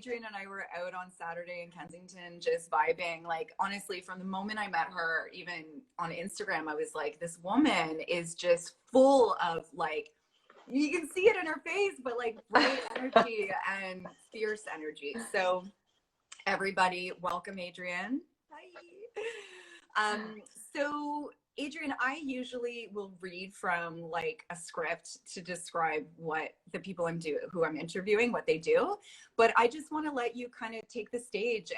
Adrienne and I were out on Saturday in Kensington just vibing. Like, honestly, from the moment I met her, even on Instagram, I was like, this woman is just full of, like, you can see it in her face, but like bright energy and fierce energy. So everybody, welcome Adrienne. Hi. So Adrienne, I usually will read from like a script to describe what the people who I'm interviewing, what they do. But I just want to let you kind of take the stage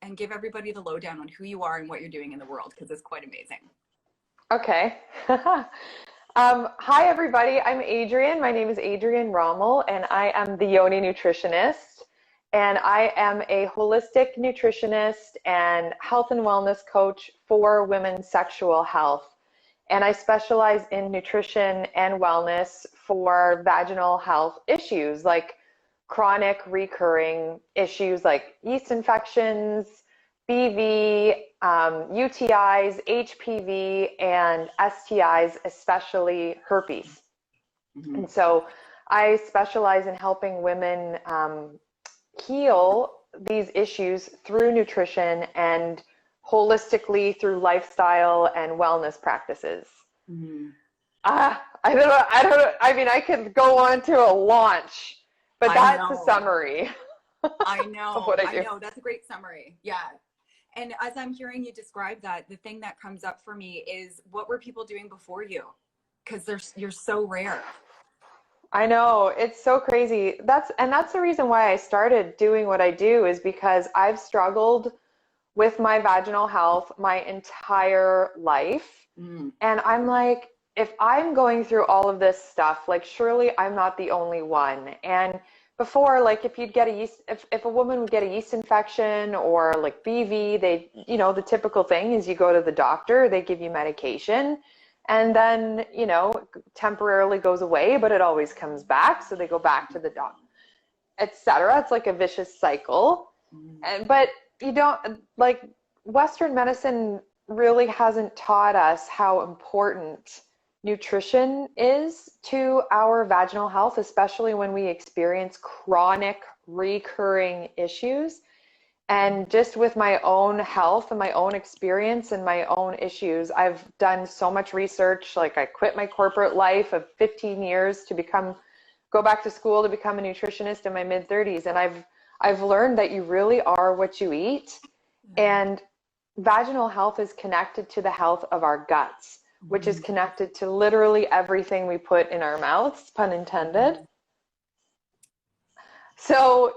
and give everybody the lowdown on who you are and what you're doing in the world, because it's quite amazing. Okay. Hi, everybody. I'm Adrienne. My name is Adrienne Rommel, and I am the Yoni Nutritionist. And I am a holistic nutritionist and health and wellness coach for women's sexual health. And I specialize in nutrition and wellness for vaginal health issues like chronic recurring issues like yeast infections, BV, UTIs, HPV, and STIs, especially herpes. Mm-hmm. And so I specialize in helping women heal these issues through nutrition and holistically through lifestyle and wellness practices. Mm-hmm. I don't know. I mean, I could go on to a launch, but that's a summary. I know. Of what I do. I know. That's a great summary. Yeah. And as I'm hearing you describe that, the thing that comes up for me is, what were people doing before you? Because you're so rare. I know, it's so crazy. That's the reason why I started doing what I do, is because I've struggled with my vaginal health my entire life. Mm. And I'm like, if I'm going through all of this stuff, like, surely I'm not the only one. And before, like, if you'd get if a woman would get a yeast infection or like BV, they, the typical thing is you go to the doctor, they give you medication, and then, temporarily goes away, but it always comes back. So they go back to the doctor, etc. It's like a vicious cycle. But you don't, like, Western medicine really hasn't taught us how important nutrition is to our vaginal health, especially when we experience chronic recurring issues. And just with my own health and my own experience and my own issues, I've done so much research. Like, I quit my corporate life of 15 years to go back to school to become a nutritionist in my mid-30s. And I've learned that you really are what you eat. And vaginal health is connected to the health of our guts, which is connected to literally everything we put in our mouths, pun intended. So,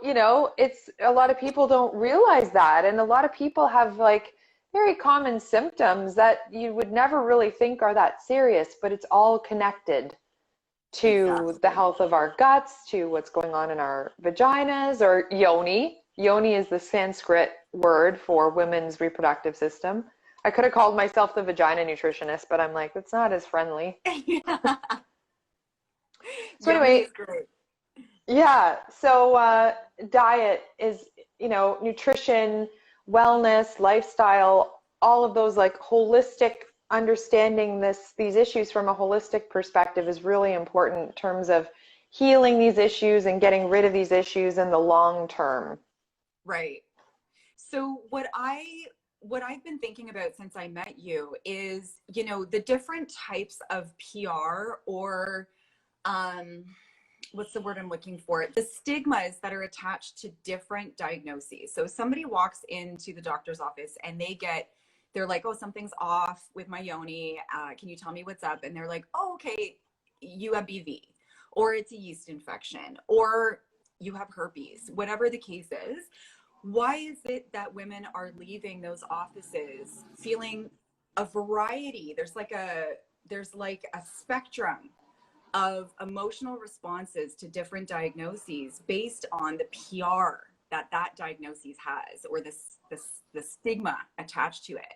it's, a lot of people don't realize that. And a lot of people have like very common symptoms that you would never really think are that serious, but it's all connected to the health of our guts, to what's going on in our vaginas, or Yoni. Yoni is the Sanskrit word for women's reproductive system. I could have called myself the vagina nutritionist, but I'm like, that's not as friendly. So anyway, yeah. So diet is, nutrition, wellness, lifestyle, all of those, like, holistic understanding these issues from a holistic perspective is really important in terms of healing these issues and getting rid of these issues in the long term. Right. So what I've been thinking about since I met you is, the different types of PR, or what's the word I'm looking for? The stigmas that are attached to different diagnoses. So somebody walks into the doctor's office and they're like, oh, something's off with my yoni. Can you tell me what's up? And they're like, oh, okay, you have BV, or it's a yeast infection, or you have herpes, whatever the case is. Why is it that women are leaving those offices feeling a variety? There's like a spectrum of emotional responses to different diagnoses based on the PR that diagnosis has, or the stigma attached to it.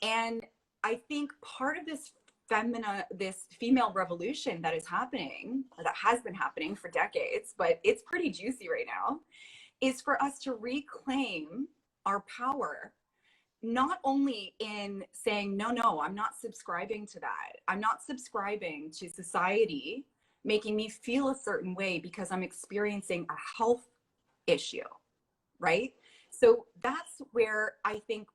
And I think part of this female revolution that is happening, or that has been happening for decades, but it's pretty juicy right now, is for us to reclaim our power, not only in saying, no, I'm not subscribing to that. I'm not subscribing to society making me feel a certain way because I'm experiencing a health issue. right? So that's where I think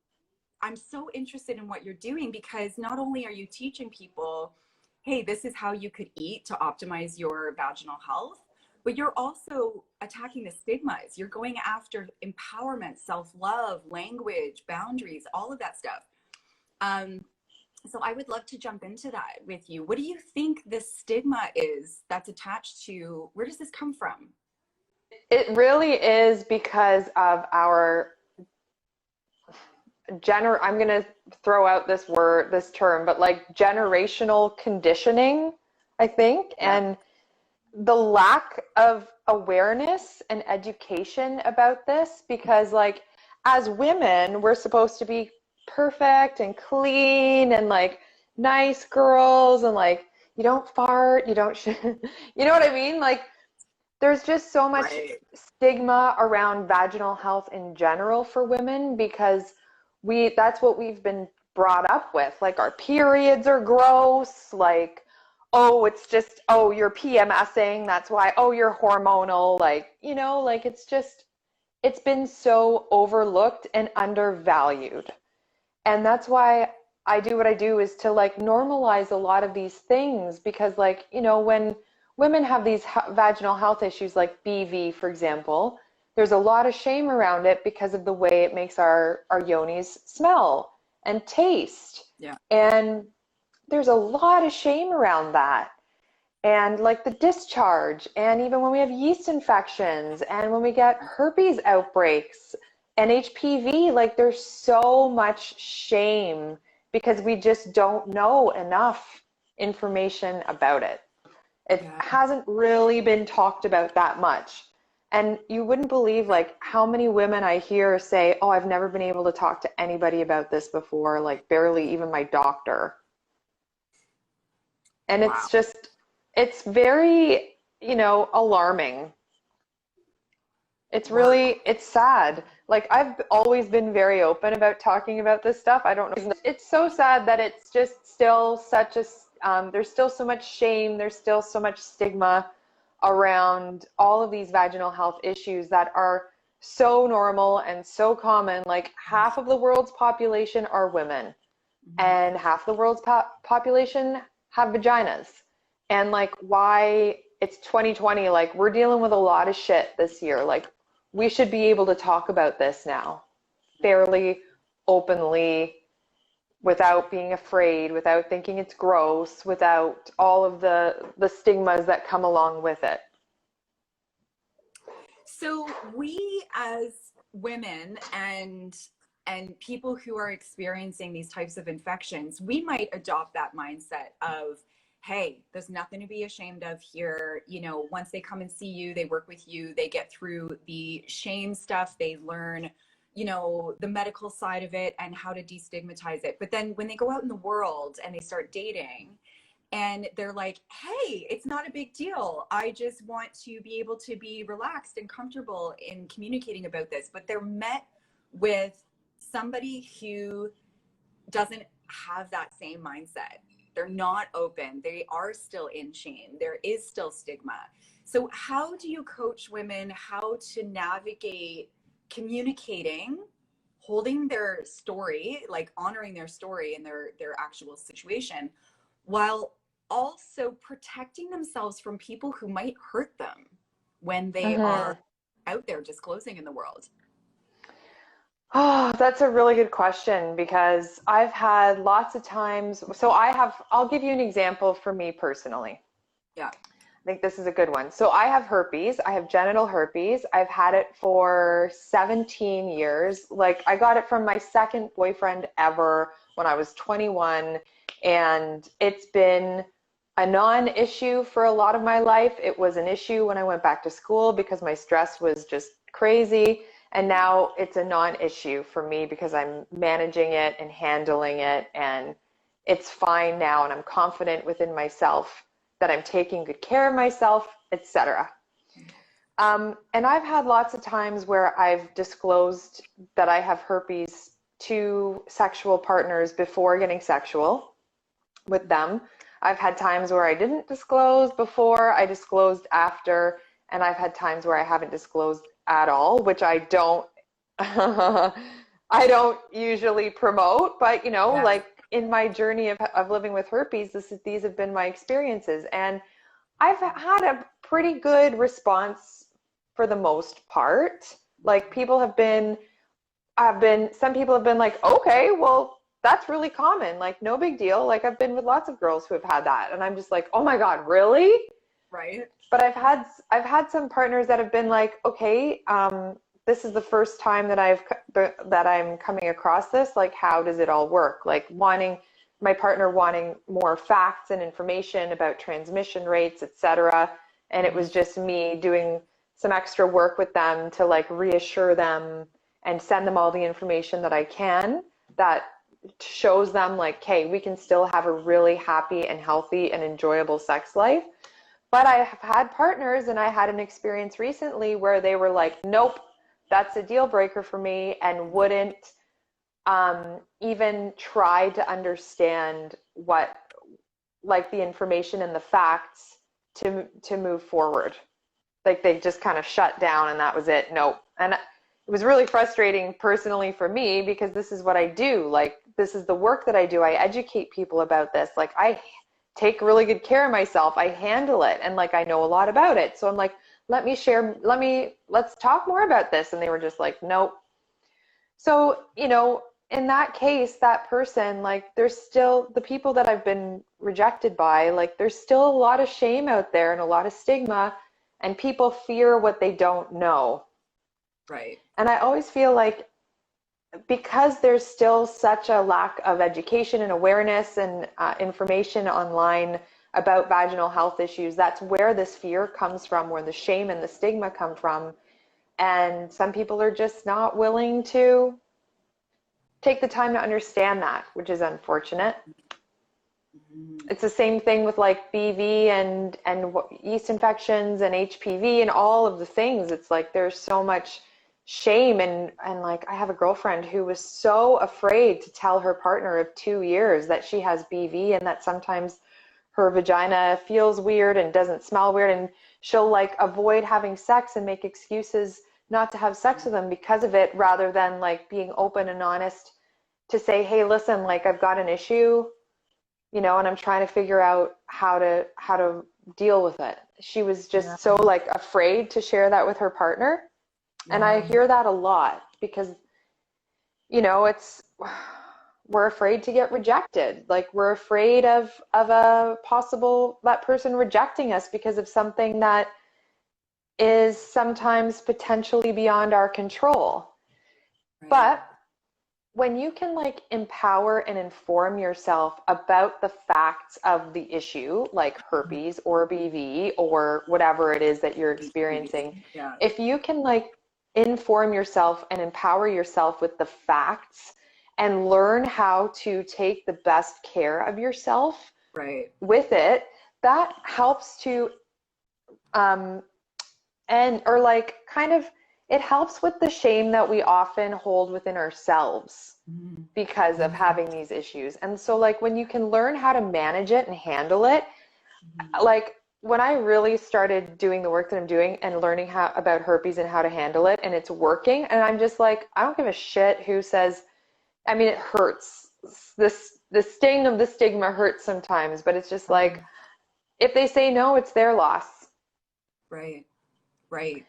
I'm so interested in what you're doing, because not only are you teaching people, hey, this is how you could eat to optimize your vaginal health, but you're also attacking the stigmas. You're going after empowerment, self-love, language, boundaries, all of that stuff. So I would love to jump into that with you. What do you think this stigma is that's attached to, where does this come from? It really is because of our I'm going to throw out this term, but like generational conditioning, I think, Yeah. and the lack of awareness and education about this, because like as women, we're supposed to be perfect and clean and like nice girls, and like you don't fart, you don't you know what I mean? Like there's just so much Right. stigma around vaginal health in general for women, because that's what we've been brought up with. Like our periods are gross, like, oh, it's just, oh, you're PMSing, that's why, oh, you're hormonal, like, you know, like it's been so overlooked and undervalued. And that's why I do what I do, is to like normalize a lot of these things, because like, you know, when women have these vaginal health issues like BV, for example, there's a lot of shame around it because of the way it makes our yonis smell and taste. Yeah. And there's a lot of shame around that. And like the discharge, and even when we have yeast infections, and when we get herpes outbreaks and HPV, like there's so much shame because we just don't know enough information about it. It Yeah. hasn't really been talked about that much. And you wouldn't believe like how many women I hear say, oh, I've never been able to talk to anybody about this before, like barely even my doctor. And Wow. it's very, you know, alarming. Wow. It's sad. Like I've always been very open about talking about this stuff. I don't know. It's so sad that it's just still such a, there's still so much shame. There's still so much stigma around all of these vaginal health issues that are so normal and so common. Like half of the world's population are women, Mhm. and half the world's population have vaginas. And like why it's 2020, like we're dealing with a lot of shit this year. Like we should be able to talk about this now fairly openly, without being afraid, without thinking it's gross, without all of the stigmas that come along with it. So we as women and people who are experiencing these types of infections, we might adopt that mindset of, hey, there's nothing to be ashamed of here. You know, once they come and see you, they work with you, they get through the shame stuff, they learn, you know, the medical side of it and how to destigmatize it. But then when they go out in the world and they start dating, and they're like, hey, it's not a big deal, I just want to be able to be relaxed and comfortable in communicating about this. But they're met with somebody who doesn't have that same mindset. They're not open, they are still in shame, there is still stigma. So how do you coach women how to navigate communicating, holding their story, like honoring their story and their actual situation, while also protecting themselves from people who might hurt them when they Mm-hmm. are out there disclosing in the world? Oh, that's a really good question, because I've had lots of times. So I'll give you an example for me personally. Yeah. I think this is a good one. So I have herpes. I have genital herpes. I've had it for 17 years. Like I got it from my second boyfriend ever when I was 21. And it's been a non-issue for a lot of my life. It was an issue when I went back to school because my stress was just crazy. And now it's a non-issue for me because I'm managing it and handling it, and it's fine now, and I'm confident within myself that I'm taking good care of myself, etc. And I've had lots of times where I've disclosed that I have herpes to sexual partners before getting sexual with them. I've had times where I didn't disclose before, I disclosed after, and I've had times where I haven't disclosed at all, which I don't I don't usually promote, but Yeah. like in my journey of living with herpes, these have been my experiences. And I've had a pretty good response for the most part. Like some people have been like, okay, well, that's really common. Like, no big deal. Like, I've been with lots of girls who have had that. And I'm just like, oh my God, really? Right. But I've had some partners that have been like, okay, this is the first time that I'm coming across this. Like, how does it all work? Like my partner wanting more facts and information about transmission rates, etc. And it was just me doing some extra work with them to like reassure them and send them all the information that I can that shows them like, hey, we can still have a really happy and healthy and enjoyable sex life. But I have had partners, and I had an experience recently where they were like, nope, that's a deal breaker for me, and wouldn't even try to understand what, like the information and the facts to move forward. Like they just kind of shut down and that was it. Nope. And it was really frustrating personally for me because this is what I do. Like this is the work that I do. I educate people about this. Like I take really good care of myself. I handle it and like I know a lot about it. So I'm like, let's talk more about this. And they were just like, nope. So, in that case, that person, like there's still the people that I've been rejected by, like there's still a lot of shame out there and a lot of stigma, and people fear what they don't know. Right. And I always feel like because there's still such a lack of education and awareness and information online about vaginal health issues, that's where this fear comes from, where the shame and the stigma come from. And some people are just not willing to take the time to understand that, which is unfortunate. Mhm. It's the same thing with like BV and yeast infections and HPV and all of the things. It's like there's so much shame and like I have a girlfriend who was so afraid to tell her partner of 2 years that she has BV and that sometimes her vagina feels weird and doesn't smell weird, and she'll like avoid having sex and make excuses not to have sex with them because of it, rather than like being open and honest to say, hey, listen, like I've got an issue, and I'm trying to figure out how to deal with it. She was Yeah. just so like afraid to share that with her partner. And I Yeah. hear that a lot because, it's we're afraid to get rejected. Like we're afraid of a possible that person rejecting us because of something that is sometimes potentially beyond our control. Right. But when you can like empower and inform yourself about the facts of the issue, like herpes or BV or whatever it is that you're HPV. experiencing, Yeah. if you can like inform yourself and empower yourself with the facts and learn how to take the best care of yourself Right. with it, that helps to um, and or like kind of it helps with the shame that we often hold within ourselves Mhm. because of Mhm. having these issues. And so like when you can learn how to manage it and handle it, Mhm. like when I really started doing the work that I'm doing and learning how about herpes and how to handle it and it's working, and I'm just like, I don't give a shit who says, I mean it hurts. The sting of the stigma hurts sometimes, but it's just like if they say no, it's their loss. Right. Right.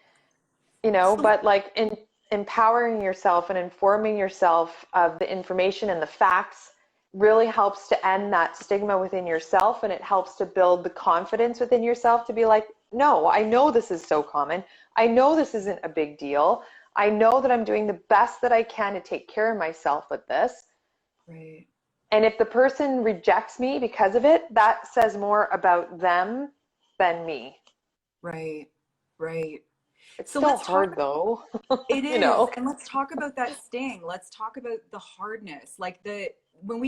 So But like in empowering yourself and informing yourself of the information and the facts really helps to end that stigma within yourself, and it helps to build the confidence within yourself to be like, no, I know this is so common. I know this isn't a big deal. I know that I'm doing the best that I can to take care of myself with this. right. And if the person rejects me because of it, that says more about them than me. Right. Right. It's So still let's talk. hard though, It you is. know. And let's talk about that sting. Let's talk about the hardness. Like when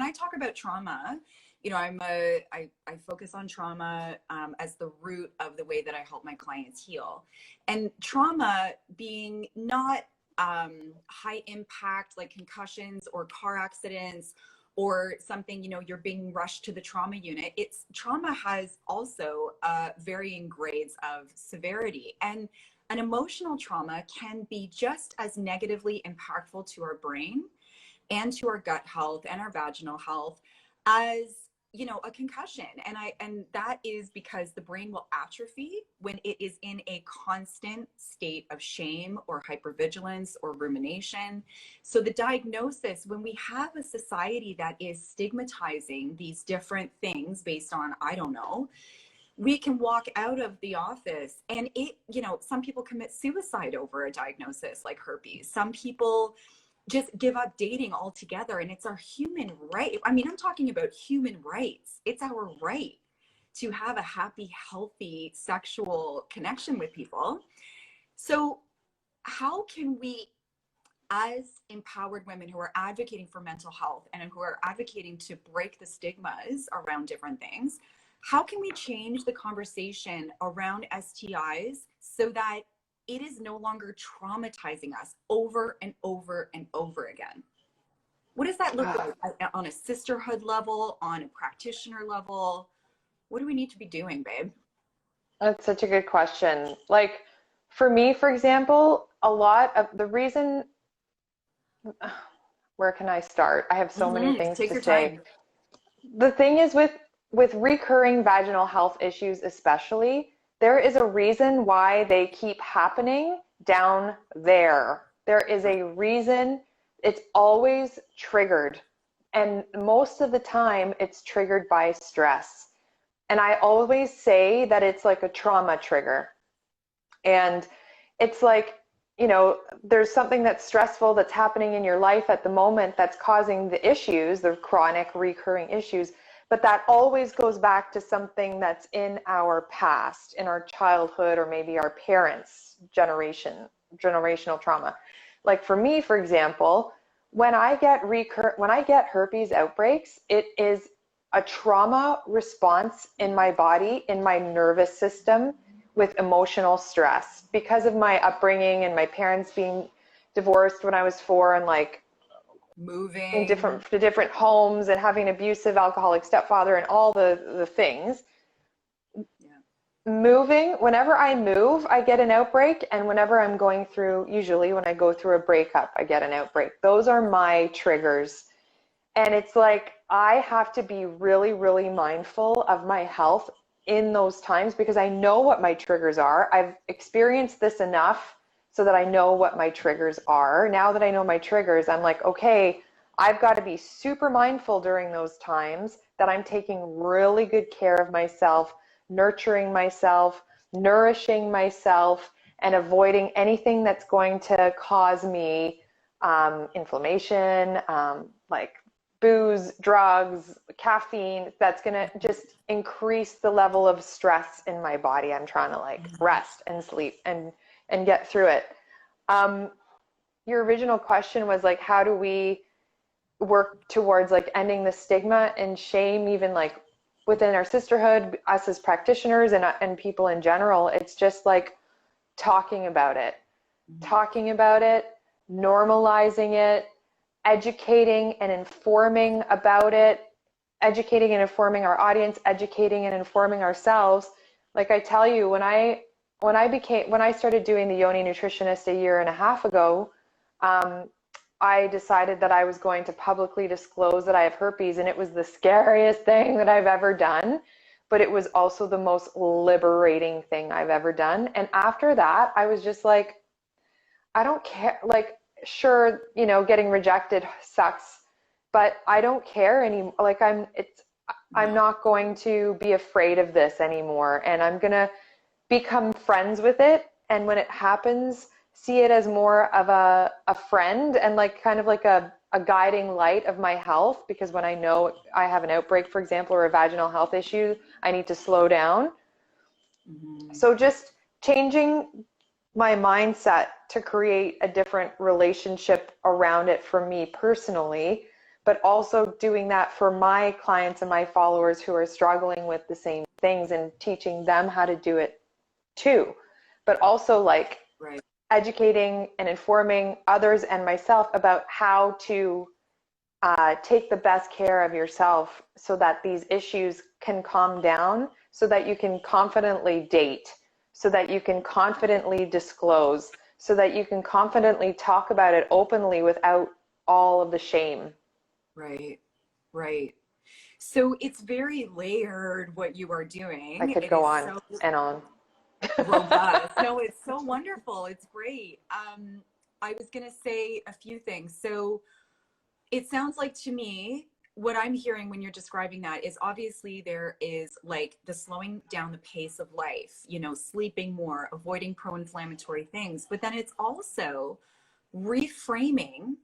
I talk about trauma, I focus on trauma as the root of the way that I help my clients heal. And trauma being not high impact like concussions or car accidents or something, you're being rushed to the trauma unit. It's trauma has also varying grades of severity. And an emotional trauma can be just as negatively impactful to our brain and to our gut health and our vaginal health as, you know, a concussion. And that is because the brain will atrophy when it is in a constant state of shame or hypervigilance or rumination. So the diagnosis, when we have a society that is stigmatizing these different things based on, I don't know, we can walk out of the office and it, you know, some people commit suicide over a diagnosis like herpes. Some people just give up dating altogether, and it's our human right. I mean, I'm talking about human rights. It's our right to have a happy, healthy sexual connection with people. So how can we, as empowered women who are advocating for mental health and who are advocating to break the stigmas around different things, how can we change the conversation around STIs so that it is no longer traumatizing us over and over and over again? What does that look like on a sisterhood level, on a practitioner level? What do we need to be doing, babe? That's such a good question. Like for me, for example, a lot of the reason, where can I start? I have so many things Take to your say. time. The thing is with recurring vaginal health issues especially, there is a reason why they keep happening down there. There is a reason. It's always triggered. And most of the time it's triggered by stress. And I always say that it's like a trauma trigger. And it's like, you know, there's something that's stressful that's happening in your life at the moment that's causing the issues, the chronic recurring issues, but that always goes back to something that's in our past, in our childhood, or maybe our parents' generational trauma. Like for me, for example, when I get herpes outbreaks, it is a trauma response in my body, in my nervous system, with emotional stress because of my upbringing and my parents being divorced when I was 4 and like Moving in different homes and having an abusive alcoholic stepfather and all the things. Yeah. Moving, whenever I move, I get an outbreak, and whenever I'm going through, usually when I go through a breakup, I get an outbreak. Those are my triggers. And it's like I have to be really, really mindful of my health in those times because I know what my triggers are. I've experienced this enough so that I know what my triggers are. Now that I know my triggers, I'm like, okay, I've got to be super mindful during those times that I'm taking really good care of myself, nurturing myself, nourishing myself, and avoiding anything that's going to cause me inflammation, like booze, drugs, caffeine, that's going to just increase the level of stress in my body. I'm trying to like rest and sleep and get through it. Your original question was like, how do we work towards like ending the stigma and shame, even like within our sisterhood, us as practitioners and people in general? It's just like talking about it, normalizing it, educating and informing about it, educating and informing our audience, educating and informing ourselves. Like I tell you, when I started doing the Yoni Nutritionist a year and a half ago, I decided that I was going to publicly disclose that I have herpes, and it was the scariest thing that I've ever done, but it was also the most liberating thing I've ever done. And after that, I was just like, I don't care. Like, sure, you know, getting rejected sucks, but I don't care anymore. Like I'm not going to be afraid of this anymore, and I'm going to become friends with it. And when it happens, see it as more of a friend and like kind of like a guiding light of my health, because when I know I have an outbreak, for example, or a vaginal health issue, I need to slow down. So just changing my mindset to create a different relationship around it for me personally, but also doing that for my clients and my followers who are struggling with the same things and teaching them how to do it too. But also like educating and informing others and myself about how to take the best care of yourself so that these issues can calm down, so that you can confidently date, so that you can confidently disclose, so that you can confidently talk about it openly without all of the shame. Right. Right. So it's very layered what you are I doing. could It go is on so and on. robust. No, it's so wonderful. It's great. I was going to say a few things. So it sounds like to me, what I'm hearing when you're describing that is obviously there is like the slowing down the pace of life, you know, sleeping more, avoiding pro-inflammatory things, but then it's also reframing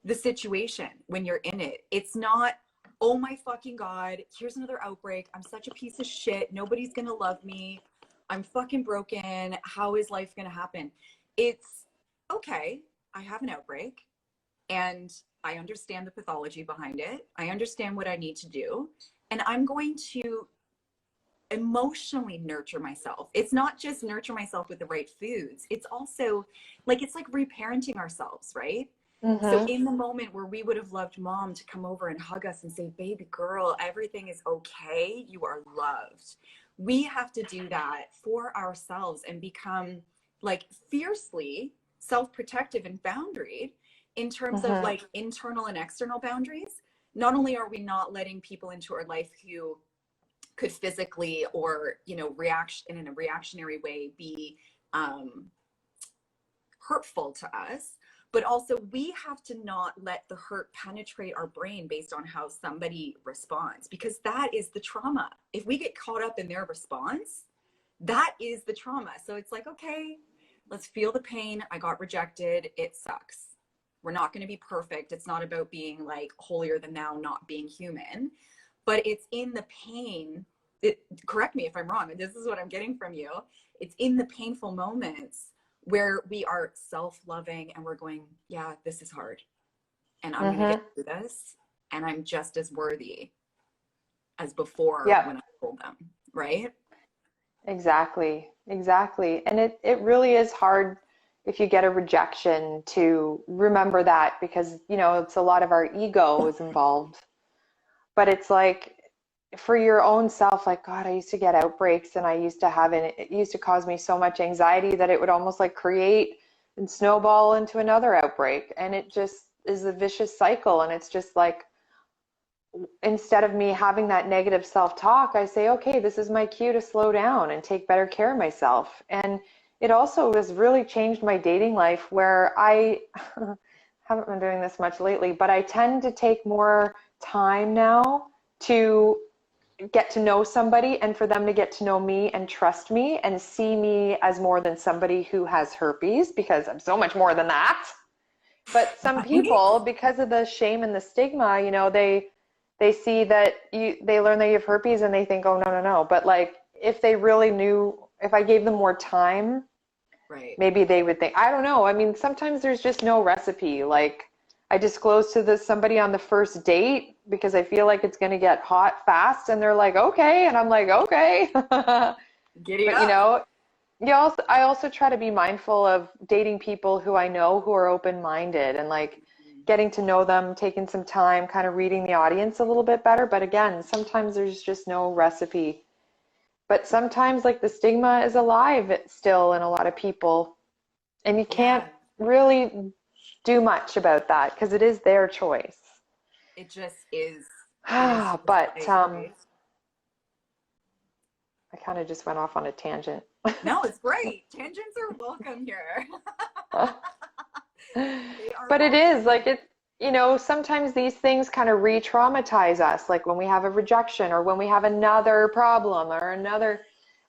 the situation when you're in it. It's not, oh my fucking God, here's another outbreak. I'm such a piece of shit. Nobody's gonna love me. I'm fucking broken. How is life gonna happen? It's okay, I have an outbreak and I understand the pathology behind it. I understand what I need to do. And I'm going to emotionally nurture myself. It's not just nurture myself with the right foods. It's also like, it's like reparenting ourselves, right? So Mm-hmm. in the moment where we would have loved mom to come over and hug us and say, baby girl, everything is okay. You are loved. We have to do that for ourselves and become like fiercely self-protective and boundaried in terms of Mm-hmm. like internal and external boundaries. Not only are we not letting people into our life who could physically or, you know, reaction in a reactionary way be hurtful to us, but also we have to not let the hurt penetrate our brain based on how somebody responds, because that is the trauma. If we get caught up in their response, that is the trauma. So it's like, okay, let's feel the pain. I got rejected. It sucks. We're not going to be perfect. It's not about being like holier than thou, not being human, but it's in the pain. Correct me if I'm wrong. This is what I'm getting from you. It's in the painful moments where we are self-loving and we're going, yeah, this is hard and I'm going to Mm-hmm. get through this and I'm just as worthy as before Yep. when I told them, right? Exactly. Exactly. And it really is hard if you get a rejection to remember that, because, you know, it's a lot of our ego is involved. But it's like for your own self, like, God, I used to get outbreaks and I used to have it used to cause me so much anxiety that it would almost like create and snowball into another outbreak. And it just is a vicious cycle. And it's just like, instead of me having that negative self-talk, I say, okay, this is my cue to slow down and take better care of myself. And it also has really changed my dating life, where I haven't been doing this much lately, but I tend to take more time now to get to know somebody and for them to get to know me and trust me and see me as more than somebody who has herpes, because I'm so much more than that. But some Right? people, because of the shame and the stigma, you know, they see that they learn that you have herpes and they think, oh, no, no, no. But like, if they really knew, if I gave them more time, Right. maybe they would think, I don't know. I mean, sometimes there's just no recipe. Like, I disclose to somebody on the first date because I feel like it's going to get hot fast, and they're like, okay. And I'm like, okay. Giddy But you up. know, I also try to be mindful of dating people who I know who are open-minded, and like getting to know them, taking some time, kind of reading the audience a little bit better. But again, sometimes there's just no recipe. But sometimes like the stigma is alive still in a lot of people, and you can't Yeah. really do much about that because it is their choice. It just is. It is just But life, right? I kind of just went off on a tangent. No, it's great. Tangents are welcome here. They are But it is like welcome. it, you know, sometimes these things kind of re-traumatize us, like when we have a rejection or when we have another problem or another,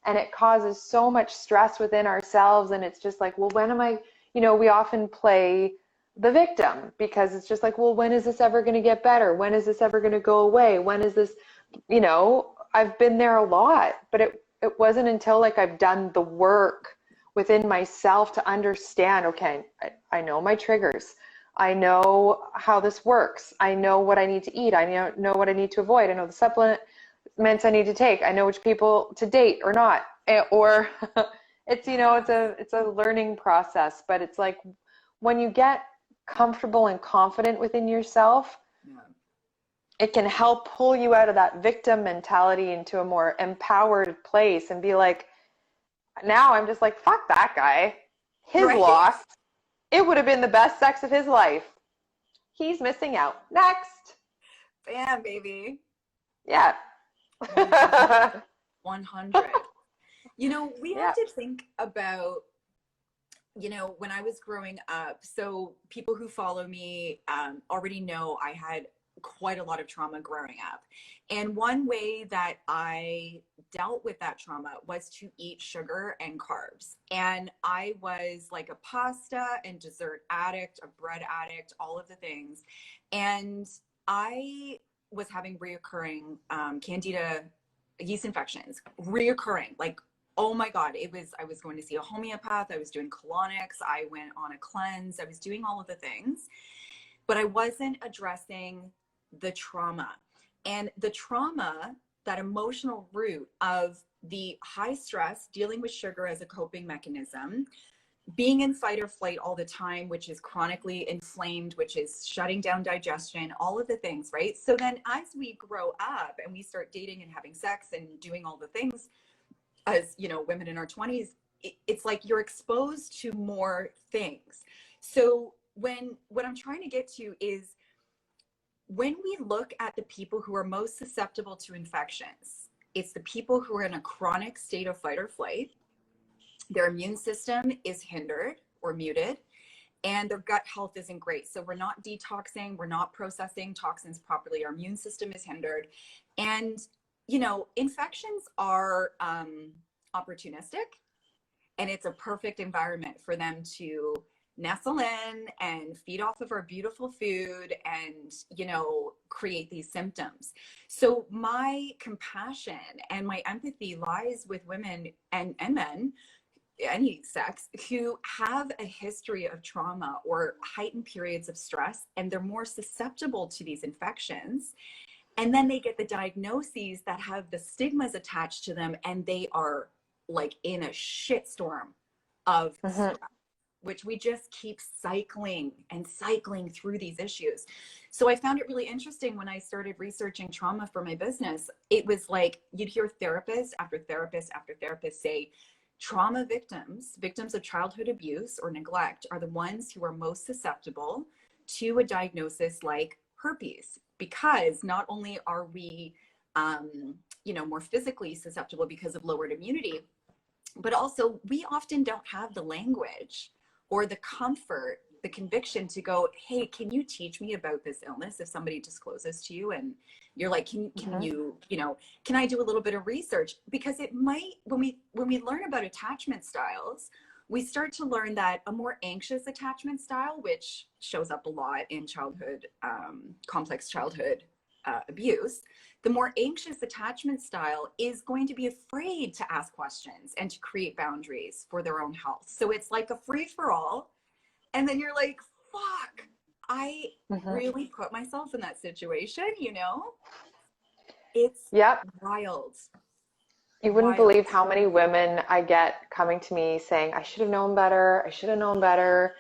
and it causes so much stress within ourselves. And it's just like, well, when am I, you know, we often play the victim because it's just like, well, when is this ever going to get better? When is this ever going to go away? When is this, you know, I've been there a lot, but it wasn't until like I've done the work within myself to understand, okay, I know my triggers. I know how this works. I know what I need to eat. I know what I need to avoid. I know the supplements I need to take. I know which people to date or not. Or it's, you know, Yeah. it's a learning process, but it's like when you get comfortable and confident within yourself, Yeah. it can help pull you out of that victim mentality into a more empowered place and be like, now I'm just like, fuck that guy. His Right? loss. It would have been the best sex of his life. He's missing out. Next. Bam, baby. Yeah. 100. 100. We have Yeah. to think about, when I was growing up, so people who follow me already know I had quite a lot of trauma growing up. And one way that I dealt with that trauma was to eat sugar and carbs. And I was like a pasta and dessert addict, a bread addict, all of the things. And I was having reoccurring candida yeast infections, reoccurring, like, oh my God, I was going to see a homeopath. I was doing colonics. I went on a cleanse. I was doing all of the things, but I wasn't addressing the trauma. And the trauma, that emotional root of the high stress, dealing with sugar as a coping mechanism, being in fight or flight all the time, which is chronically inflamed, which is shutting down digestion, all of the things, right? So then as we grow up and we start dating and having sex and doing all the things, as women in our 20s, it's like you're exposed to more things. So what I'm trying to get to is, when we look at the people who are most susceptible to infections, it's the people who are in a chronic state of fight or flight. Their immune system is hindered or muted, and their gut health isn't great. So we're not detoxing, we're not processing toxins properly. Our immune system is hindered. And infections are opportunistic, and it's a perfect environment for them to nestle in and feed off of our beautiful food and, create these symptoms. So my compassion and my empathy lies with women and men, any sex, who have a history of trauma or heightened periods of stress, and they're more susceptible to these infections. And then they get the diagnoses that have the stigmas attached to them, and they are like in a shitstorm of stress, which we just keep cycling and cycling through these issues. So I found it really interesting when I started researching trauma for my business. It was like you'd hear therapist after therapist after therapist say, trauma victims of childhood abuse or neglect, are the ones who are most susceptible to a diagnosis like herpes, because not only are we more physically susceptible because of lowered immunity, but also we often don't have the language or the comfort, the conviction to go, hey, can you teach me about this illness? If somebody discloses to you and you're like, can you, can I do a little bit of research? Because it might, when we learn about attachment styles, we start to learn that a more anxious attachment style, which shows up a lot in childhood, complex childhood abuse, the more anxious attachment style is going to be afraid to ask questions and to create boundaries for their own health. So it's like a free for all. And then you're like, fuck, I really put myself in that situation, It's wild. You wouldn't believe how many women I get coming to me saying, I should have known better. I should have known better.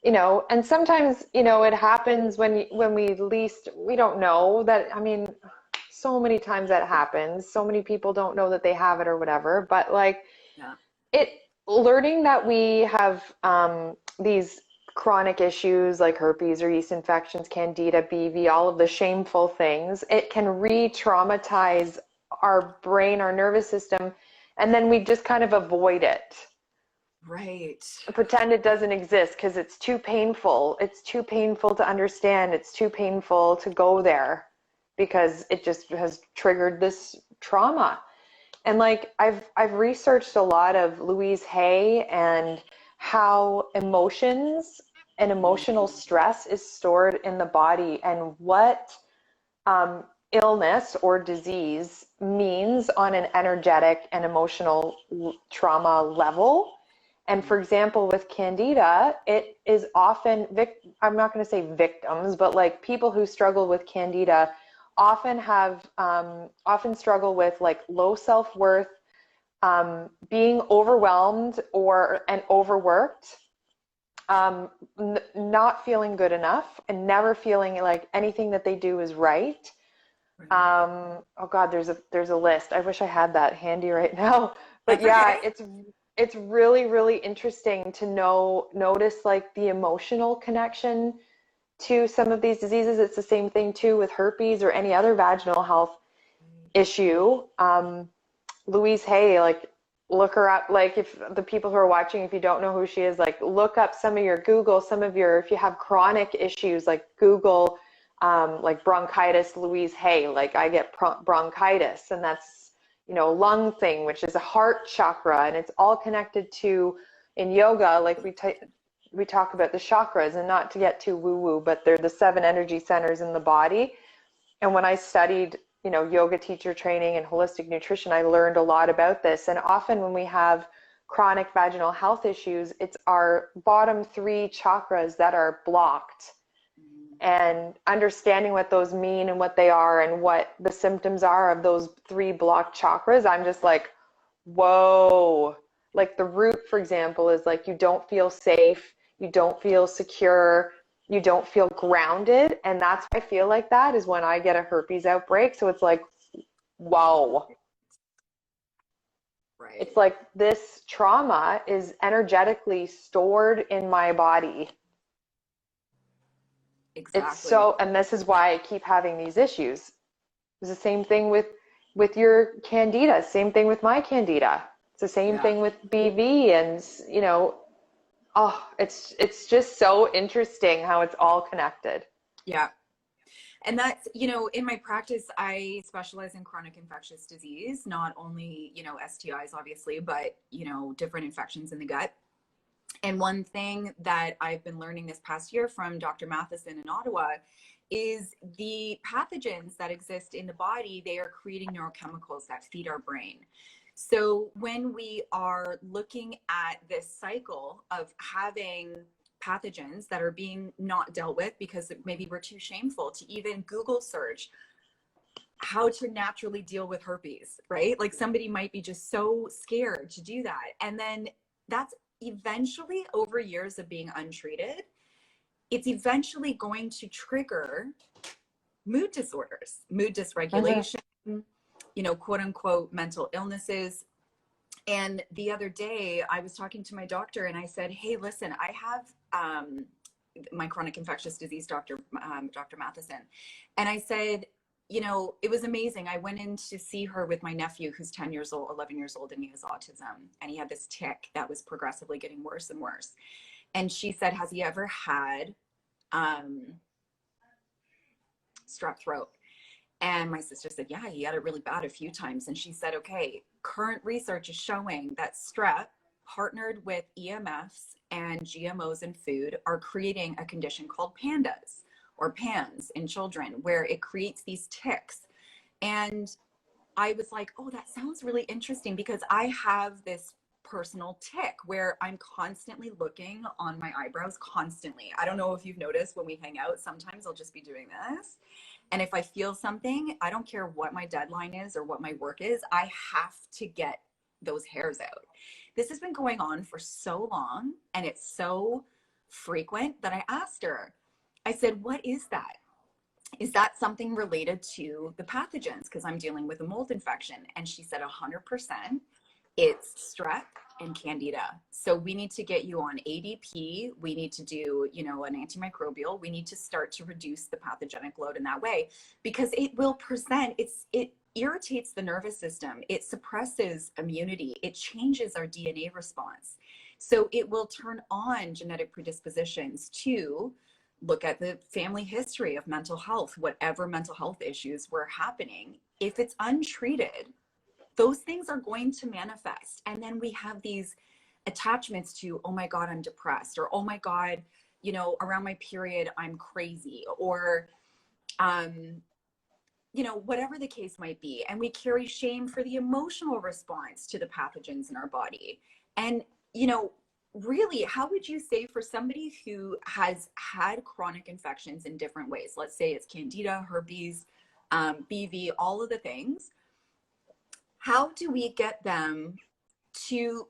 And sometimes, it happens when we least, we don't know that. I mean, so many times that happens. So many people don't know that they have it or whatever, but like learning that we have these chronic issues like herpes or yeast infections, candida, BV, all of the shameful things, it can re-traumatize our brain, our nervous system, and then we just kind of avoid it. Right. Pretend it doesn't exist because it's too painful. It's too painful to understand. It's too painful to go there because it just has triggered this trauma. And like I've researched a lot of Louise Hay and how emotions and emotional stress is stored in the body, and what illness or disease means on an energetic and emotional trauma level. And for example, with candida, it is often, I'm not going to say victims, but like people who struggle with candida often struggle with like low self-worth, being overwhelmed and overworked, not feeling good enough, and never feeling like anything that they do is right. Oh God, there's a list. I wish I had that handy right now. But That's okay. it's it's really, really interesting to notice like the emotional connection to some of these diseases. It's the same thing too with herpes or any other vaginal health issue. Louise Hay, like look her up. Like if the people who are watching, if you don't know who she is, like look up some of your Google, some of your, if you have chronic issues, like Google, like bronchitis, Louise Hay. Like I get bronchitis, and that's, you know, lung thing, which is a heart chakra, and it's all connected to, in yoga, like we talk about the chakras, and not to get too woo woo, but they're the 7 energy centers in the body. And when I studied, you know, yoga teacher training and holistic nutrition, I learned a lot about this. And often when we have chronic vaginal health issues, it's our bottom 3 chakras that are blocked. And understanding what those mean and what they are and what the symptoms are of those 3 blocked chakras, I'm just like, whoa. Like the root, for example, is like you don't feel safe, you don't feel secure, you don't feel grounded. And that's why I feel like that is when I get a herpes outbreak. So it's like, whoa. Right. It's like this trauma is energetically stored in my body. Exactly. It's so, and this is why I keep having these issues. It's the same thing with your candida, same thing with my candida. It's the same thing with BV, and you know, oh, it's just so interesting how it's all connected. Yeah. And that's, you know, in my practice, I specialize in chronic infectious disease, not only, you know, STIs, obviously, but, you know, different infections in the gut. And one thing that I've been learning this past year from Dr. Matheson in Ottawa is the pathogens that exist in the body, they are creating neurochemicals that feed our brain. So when we are looking at this cycle of having pathogens that are being not dealt with because maybe we're too shameful to even Google search how to naturally deal with herpes, right? Like somebody might be just so scared to do that. And then that's eventually, over years of being untreated, it's eventually going to trigger mood disorders, mood dysregulation, you know, quote unquote mental illnesses. And the other day I was talking to my doctor and I said, hey, listen, I have my chronic infectious disease doctor, Dr. Matheson. And I said, you know, it was amazing. I went in to see her with my nephew who's 10 years old, 11 years old, and he has autism. And he had this tic that was progressively getting worse and worse. And she said, has he ever had strep throat? And my sister said, yeah, he had it really bad a few times. And she said, okay, current research is showing that strep partnered with EMFs and GMOs in food are creating a condition called pandas or PANS in children, where it creates these tics. And I was like, oh, that sounds really interesting, because I have this personal tic where I'm constantly looking on my eyebrows constantly. I don't know if you've noticed when we hang out, sometimes I'll just be doing this. And if I feel something, I don't care what my deadline is or what my work is, I have to get those hairs out. This has been going on for so long and it's so frequent that I asked her, I said, what is that? Is that something related to the pathogens? Because I'm dealing with a mold infection. And she said 100%. It's strep and candida. So we need to get you on ADP. We need to do, you know, an antimicrobial. We need to start to reduce the pathogenic load in that way, because it will present, it irritates the nervous system. It suppresses immunity. It changes our DNA response. So it will turn on genetic predispositions to look at the family history of mental health, whatever mental health issues were happening. If it's untreated, those things are going to manifest. And then we have these attachments to, oh my God, I'm depressed, or oh my God, you know, around my period, I'm crazy, or, you know, whatever the case might be. And we carry shame for the emotional response to the pathogens in our body. And, you know, really, how would you say for somebody who has had chronic infections in different ways, let's say it's candida, herpes, BV, all of the things, how do we get them to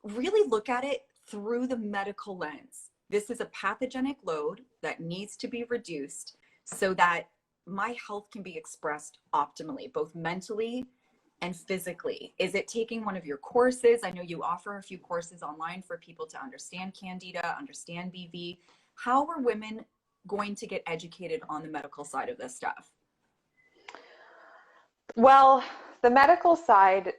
really look at it through the medical lens? This is a pathogenic load that needs to be reduced so that my health can be expressed optimally, both mentally and physically? Is it taking one of your courses? I know you offer a few courses online for people to understand Candida, understand BV. How are women going to get educated on the medical side of this stuff? Well, the medical side,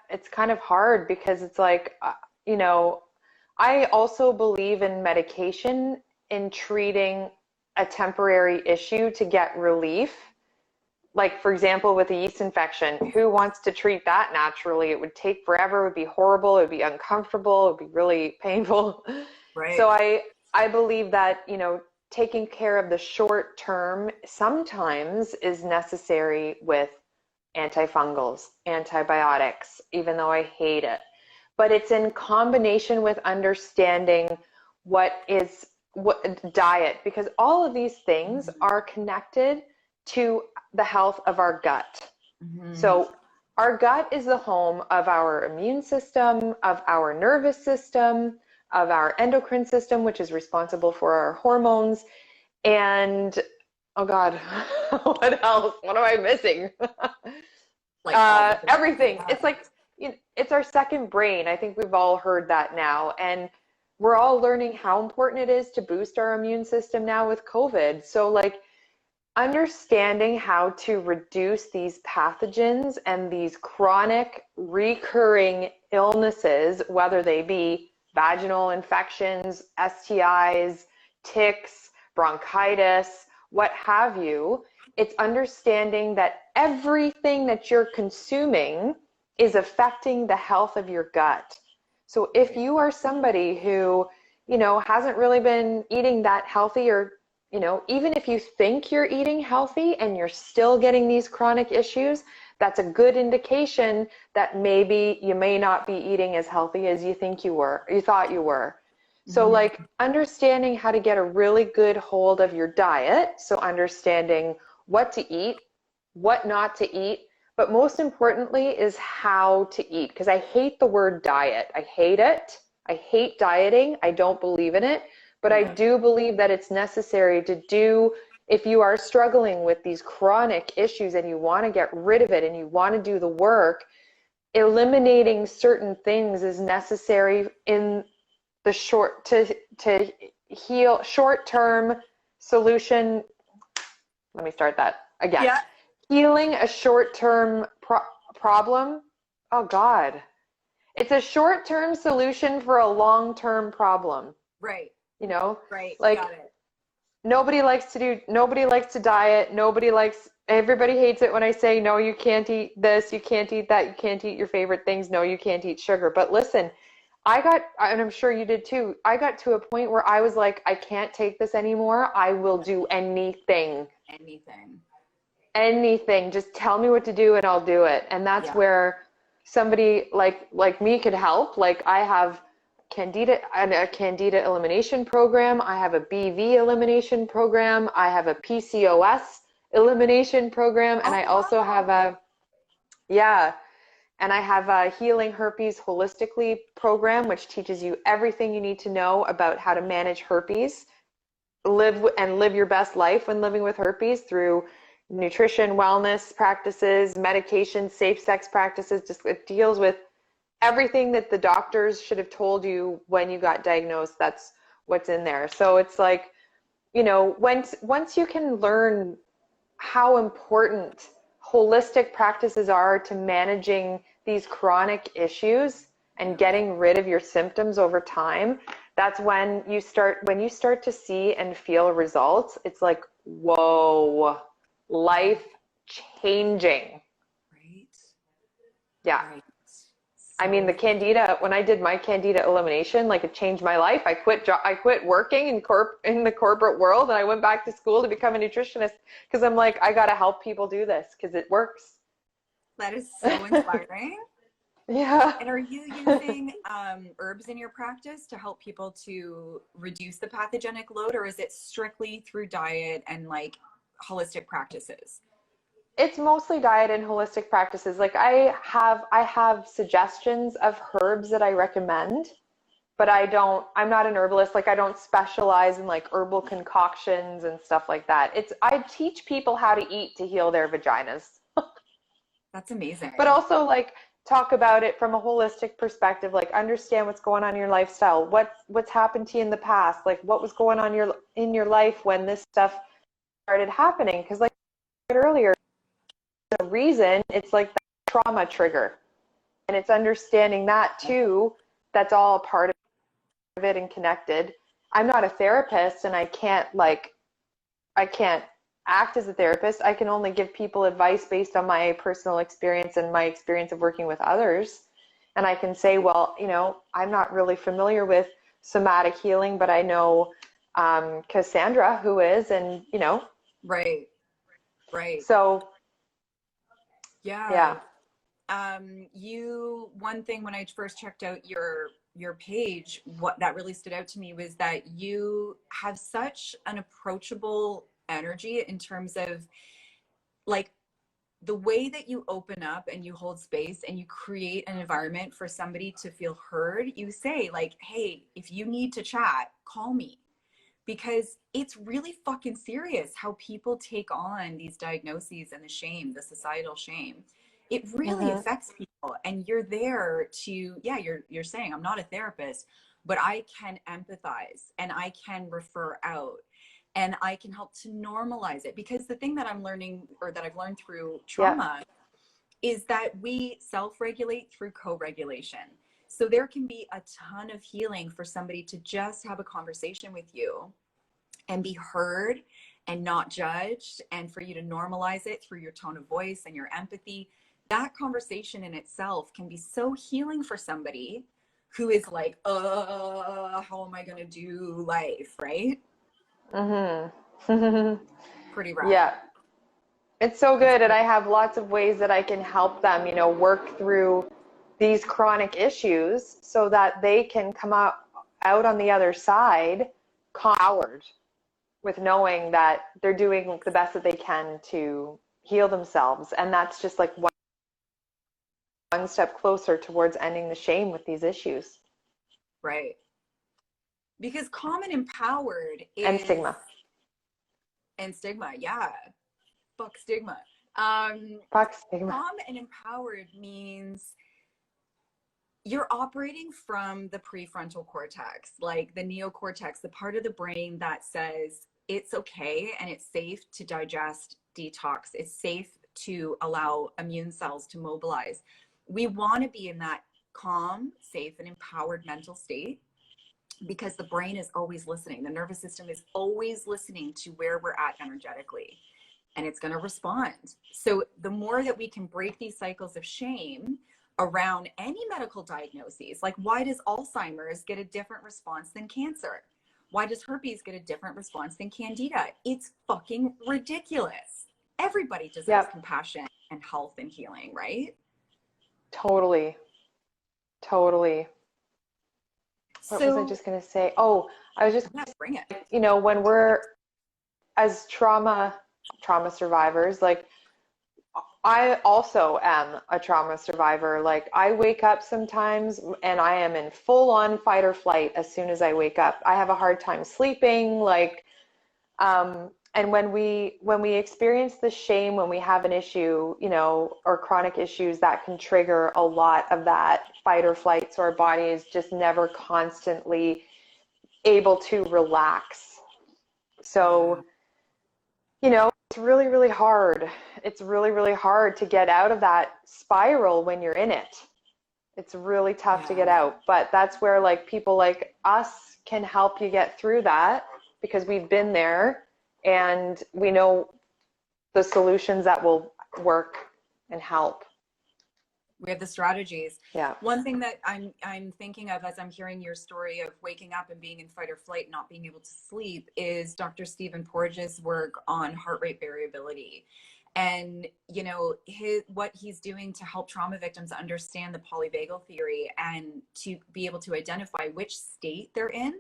it's kind of hard because it's like, you know, I also believe in medication, in treating a temporary issue to get relief. Like, for example, with a yeast infection, who wants to treat that naturally? It would take forever, it would be horrible, it would be uncomfortable, it would be really painful. Right. So I believe that, you know, taking care of the short term sometimes is necessary with antifungals, antibiotics, even though I hate it. But it's in combination with understanding what diet, because all of these things are connected to the health of our gut. Mm-hmm. So our gut is the home of our immune system, of our nervous system, of our endocrine system, which is responsible for our hormones. And oh God, what else? What am I missing? Like Everything. It's like, you know, it's our second brain. I think we've all heard that now. And we're all learning how important it is to boost our immune system now with COVID. So like understanding how to reduce these pathogens and these chronic recurring illnesses, whether they be vaginal infections, STIs, ticks, bronchitis, what have you. It's understanding that everything that you're consuming is affecting the health of your gut. So if you are somebody who, you know, hasn't really been eating that healthy, or, you know, even if you think you're eating healthy and you're still getting these chronic issues, that's a good indication that maybe you may not be eating as healthy as you thought you were. So like understanding how to get a really good hold of your diet. So understanding what to eat, what not to eat, but most importantly is how to eat. Because I hate the word diet. I hate it. I hate dieting. I don't believe in it. But I do believe that it's necessary to do, if you are struggling with these chronic issues and you want to get rid of it and you want to do the work, eliminating certain things is necessary in the to heal short-term solution. Let me start that again. Yeah. Healing a short-term problem. Oh God. It's a short-term solution for a long-term problem. Right. You know? Right. Like Got it. nobody likes to diet. Everybody hates it when I say, no, you can't eat this, you can't eat that, you can't eat your favorite things, no, you can't eat sugar. But listen, and I'm sure you did too, I got to a point where I was like, I can't take this anymore. I will do anything. Anything. Just tell me what to do and I'll do it. And that's where somebody like me could help. Like I have a candida elimination program. I have a BV elimination program. I have a PCOS elimination program. And I also have and I have a Healing Herpes Holistically program, which teaches you everything you need to know about how to manage herpes, live your best life when living with herpes through nutrition, wellness practices, medication, safe sex practices. Just it deals with everything that the doctors should have told you when you got diagnosed. That's what's in there. So it's like, you know, once you can learn how important holistic practices are to managing these chronic issues and getting rid of your symptoms over time, that's when you start to see and feel results. It's like, whoa, life changing. Right. Yeah. Right. I mean, when I did my candida elimination, like it changed my life. I quit working in the corporate world, and I went back to school to become a nutritionist because I'm like, I got to help people do this because it works. That is so inspiring. Yeah. And are you using herbs in your practice to help people to reduce the pathogenic load, or is it strictly through diet and like holistic practices? It's mostly diet and holistic practices. Like I have suggestions of herbs that I recommend, but I'm not an herbalist. Like I don't specialize in like herbal concoctions and stuff like that. I teach people how to eat to heal their vaginas. That's amazing. But also like talk about it from a holistic perspective, like understand what's going on in your lifestyle, what's happened to you in the past, like what was going on in your life when this stuff started happening. Because like I said earlier, the reason it's like that trauma trigger, and it's understanding that too. That's all part of it and connected. I'm not a therapist, and I can't act as a therapist. I can only give people advice based on my personal experience and my experience of working with others. And I can say, well, you know, I'm not really familiar with somatic healing, but I know Cassandra who is, and you know. Right. Right. So Yeah. yeah. One thing when I first checked out your page, what that really stood out to me was that you have such an approachable energy in terms of like the way that you open up and you hold space and you create an environment for somebody to feel heard. You say like, hey, if you need to chat, call me. Because it's really fucking serious how people take on these diagnoses and the shame, the societal shame. It really Mm-hmm. affects people. And you're there to, yeah, you're saying, I'm not a therapist, but I can empathize and I can refer out and I can help to normalize it. Because the thing that I'm learning, or that I've learned through Yeah. trauma, is that we self-regulate through co-regulation. So there can be a ton of healing for somebody to just have a conversation with you and be heard and not judged, and for you to normalize it through your tone of voice and your empathy. That conversation in itself can be so healing for somebody who is like, how am I going to do life, right? Mm-hmm. Pretty rad. Yeah. It's so It's good. And I have lots of ways that I can help them, you know, work through these chronic issues so that they can come out on the other side empowered with knowing that they're doing the best that they can to heal themselves. And that's just like one step closer towards ending the shame with these issues right. Because calm and empowered and is, stigma. and stigma, yeah, fuck stigma. Fuck stigma. Calm and empowered means you're operating from the prefrontal cortex, like the neocortex, the part of the brain that says it's okay and it's safe to digest, detox. It's safe to allow immune cells to mobilize. We want to be in that calm, safe, and empowered mental state because the brain is always listening. The nervous system is always listening to where we're at energetically, and it's going to respond. So the more that we can break these cycles of shame around any medical diagnoses, like why does Alzheimer's get a different response than cancer? Why does herpes get a different response than candida? It's fucking ridiculous. Everybody deserves Yep. compassion and health and healing, right? Totally. Totally. What was I So just going to say? Oh, I was just, yeah, bring it. you know, when we're as trauma survivors, like I also am a trauma survivor. Like I wake up sometimes and I am in full on fight or flight as soon as I wake up. I have a hard time sleeping, like and when we experience the shame, when we have an issue, you know, or chronic issues, that can trigger a lot of that fight or flight. So our body is just never constantly able to relax. Yeah. So, you know, it's really, really hard. It's really, really hard to get out of that spiral when you're in it. It's really tough to get Yeah. out. But that's where like people like us can help you get through that because we've been there and we know the solutions that will work and help. We have the strategies. Yeah. One thing that I'm thinking of as I'm hearing your story of waking up and being in fight or flight, not being able to sleep, is Dr. Stephen Porges' work on heart rate variability. And you know, what he's doing to help trauma victims understand the polyvagal theory and to be able to identify which state they're in,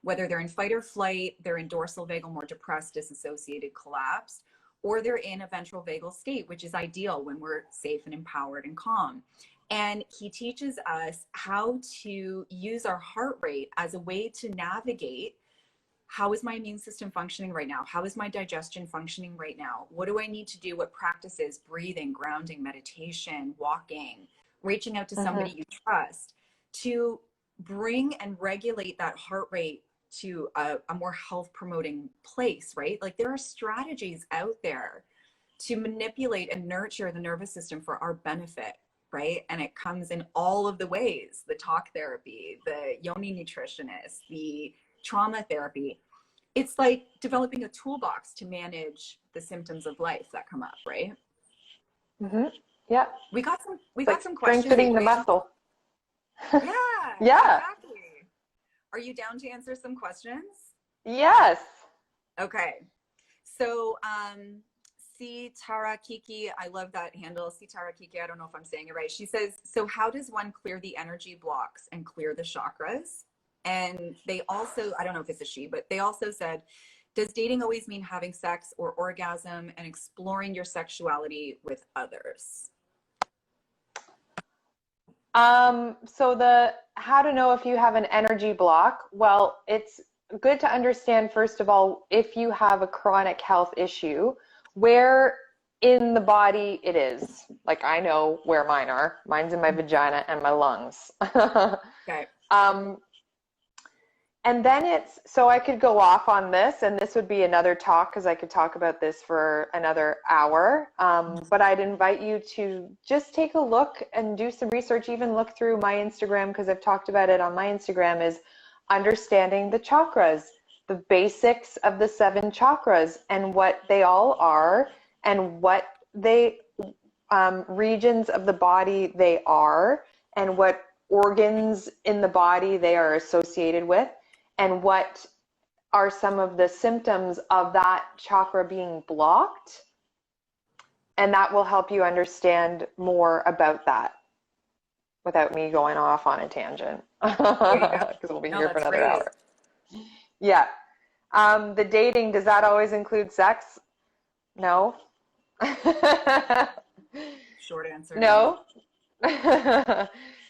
whether they're in fight or flight, they're in dorsal vagal, more depressed, disassociated, collapsed, or they're in a ventral vagal state, which is ideal when we're safe and empowered and calm. And he teaches us how to use our heart rate as a way to navigate how is my immune system functioning right now? How is my digestion functioning right now? What do I need to do? What practices, breathing, grounding, meditation, walking, reaching out to somebody you trust to bring and regulate that heart rate to a more health promoting place, right? Like there are strategies out there to manipulate and nurture the nervous system for our benefit, right? And it comes in all of the ways, the talk therapy, the Yoni nutritionist, the trauma therapy. It's like developing a toolbox to manage the symptoms of life that come up, right? Yeah. We got some questions. Strengthening the muscle. Yeah, Yeah. exactly. Are you down to answer some questions? Yes. Okay. So, Tara Kiki, I love that handle. Tara Kiki, I don't know if I'm saying it right. She says, so how does one clear the energy blocks and clear the chakras? And they also, I don't know if it's a she, but they also said, does dating always mean having sex or orgasm and exploring your sexuality with others? So the how to know if you have an energy block. Well, it's good to understand, first of all, if you have a chronic health issue, where in the body it is. Like I know where mine are. Mine's in my vagina and my lungs. Okay. And then it's, so I could go off on this, and this would be another talk because I could talk about this for another hour. But I'd invite you to just take a look and do some research, even look through my Instagram, because I've talked about it on my Instagram, is understanding the chakras, the basics of the 7 chakras and what they all are and what they, regions of the body they are and what organs in the body they are associated with, and what are some of the symptoms of that chakra being blocked. And that will help you understand more about that without me going off on a tangent, because we'll be here for another hour. Yeah. The dating, does that always include sex? No. Short answer. No.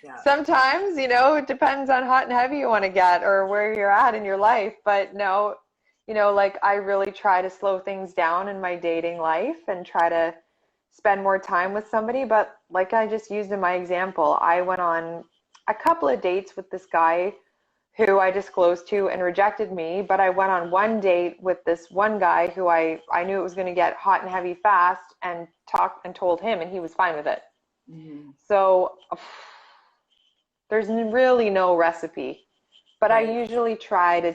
Yeah. Sometimes, it depends on hot and heavy you want to get or where you're at in your life. But no, like I really try to slow things down in my dating life and try to spend more time with somebody. But like I just used in my example, I went on a couple of dates with this guy who I disclosed to and rejected me. But I went on one date with this one guy who I knew it was going to get hot and heavy fast, and talked and told him, and he was fine with it. So there's really no recipe, but I usually try to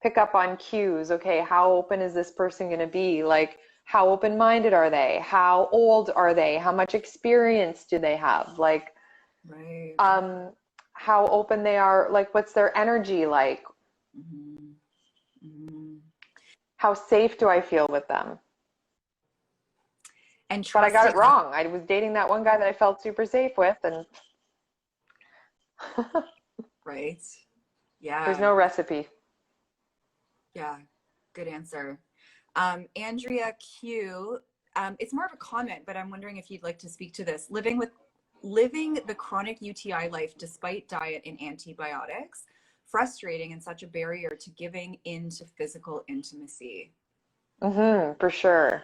pick up on cues. Okay, how open is this person going to be? Like, how open-minded are they? How old are they? How much experience do they have? Like, how open they are, like what's their energy like? How safe do I feel with them? But I got it wrong. I was dating that one guy that I felt super safe with, and right. Yeah. There's no recipe. Yeah. Good answer. Andrea Q, it's more of a comment, but I'm wondering if you'd like to speak to this. Living the chronic UTI life despite diet and antibiotics, frustrating and such a barrier to giving into physical intimacy. For sure.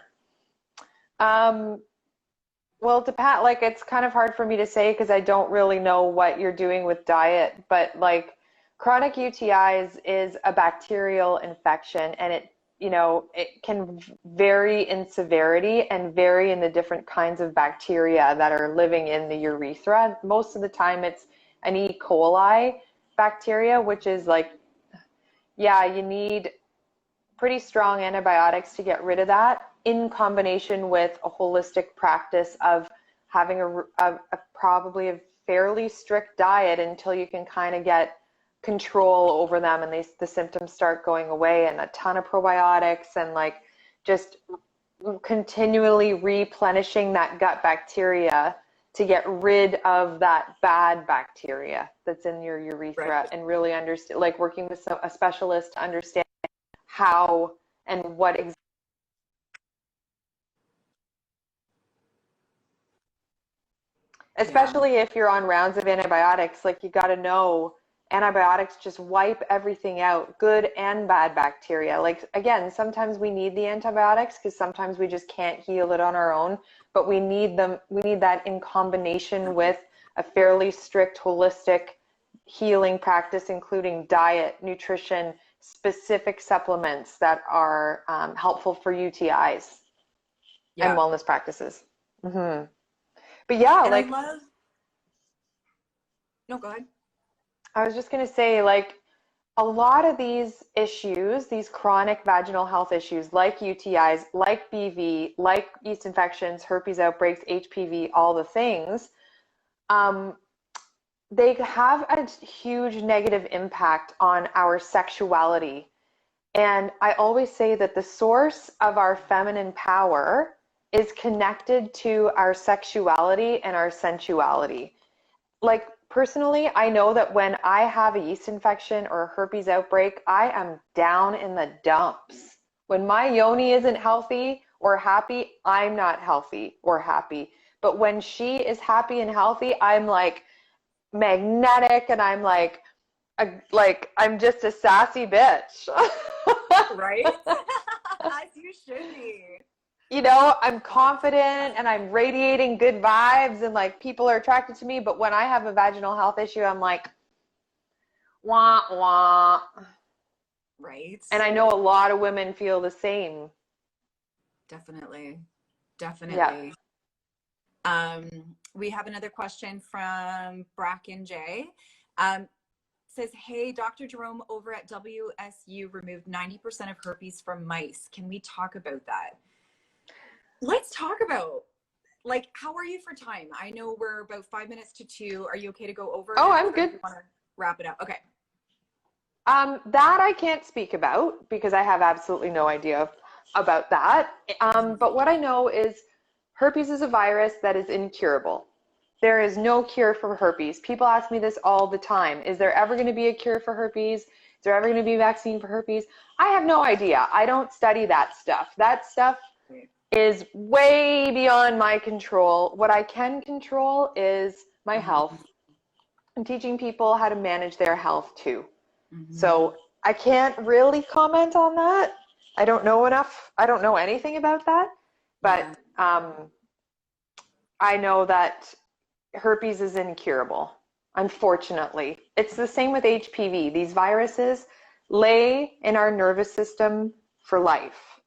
Well, like it's kind of hard for me to say because I don't really know what you're doing with diet, but like chronic UTIs is a bacterial infection, and it can vary in severity and vary in the different kinds of bacteria that are living in the urethra. Most of the time it's an E. coli bacteria, which is like, yeah, you need pretty strong antibiotics to get rid of that, in combination with a holistic practice of having probably a fairly strict diet until you can kind of get control over them and the symptoms start going away, and a ton of probiotics and like just continually replenishing that gut bacteria to get rid of that bad bacteria that's in your urethra, and really understand, like working with a specialist to understand how and what exactly. Especially if you're on rounds of antibiotics, like you got to know antibiotics just wipe everything out, good and bad bacteria. Like, again, sometimes we need the antibiotics because sometimes we just can't heal it on our own, but we need them. We need that in combination with a fairly strict holistic healing practice, including diet, nutrition, specific supplements that are helpful for UTIs and Yeah. wellness practices. Mm-hmm. But yeah, And I like, love, no, go ahead. I was just going to say, like, a lot of these issues, these chronic vaginal health issues like UTIs, like BV, like yeast infections, herpes outbreaks, HPV, all the things, um, they have a huge negative impact on our sexuality. And I always say that the source of our feminine power is connected to our sexuality and our sensuality. Like, personally, I know that when I have a yeast infection or a herpes outbreak, I am down in the dumps. When my Yoni isn't healthy or happy, I'm not healthy or happy. But when she is happy and healthy, I'm like magnetic, and I'm like I'm just a sassy bitch. Right? As you should be. You know, I'm That's confident and I'm radiating good vibes, and like people are attracted to me. But when I have a vaginal health issue, I'm like, wah, wah. right. And I know a lot of women feel the same. Definitely. Yeah. Definitely. We have another question from Bracken J. Says, hey, Dr. Jerome over at WSU removed 90% of herpes from mice. Can we talk about that? Let's talk about, like, how are you for time? I know we're about 5 minutes to 2. Are you okay to go over Oh, now, I'm or do good. you want to wrap it up? Okay. That I can't speak about because I have absolutely no idea about that. But what I know is herpes is a virus that is incurable. There is no cure for herpes. People ask me this all the time. Is there ever going to be a cure for herpes? Is there ever going to be a vaccine for herpes? I have no idea. I don't study that stuff. That stuff is way beyond my control. What I can control is my health and teaching people how to manage their health too. So I can't really comment on that. I don't know enough. I don't know anything about that. But I know that herpes is incurable, unfortunately. It's the same with HPV. These viruses lay in our nervous system for life.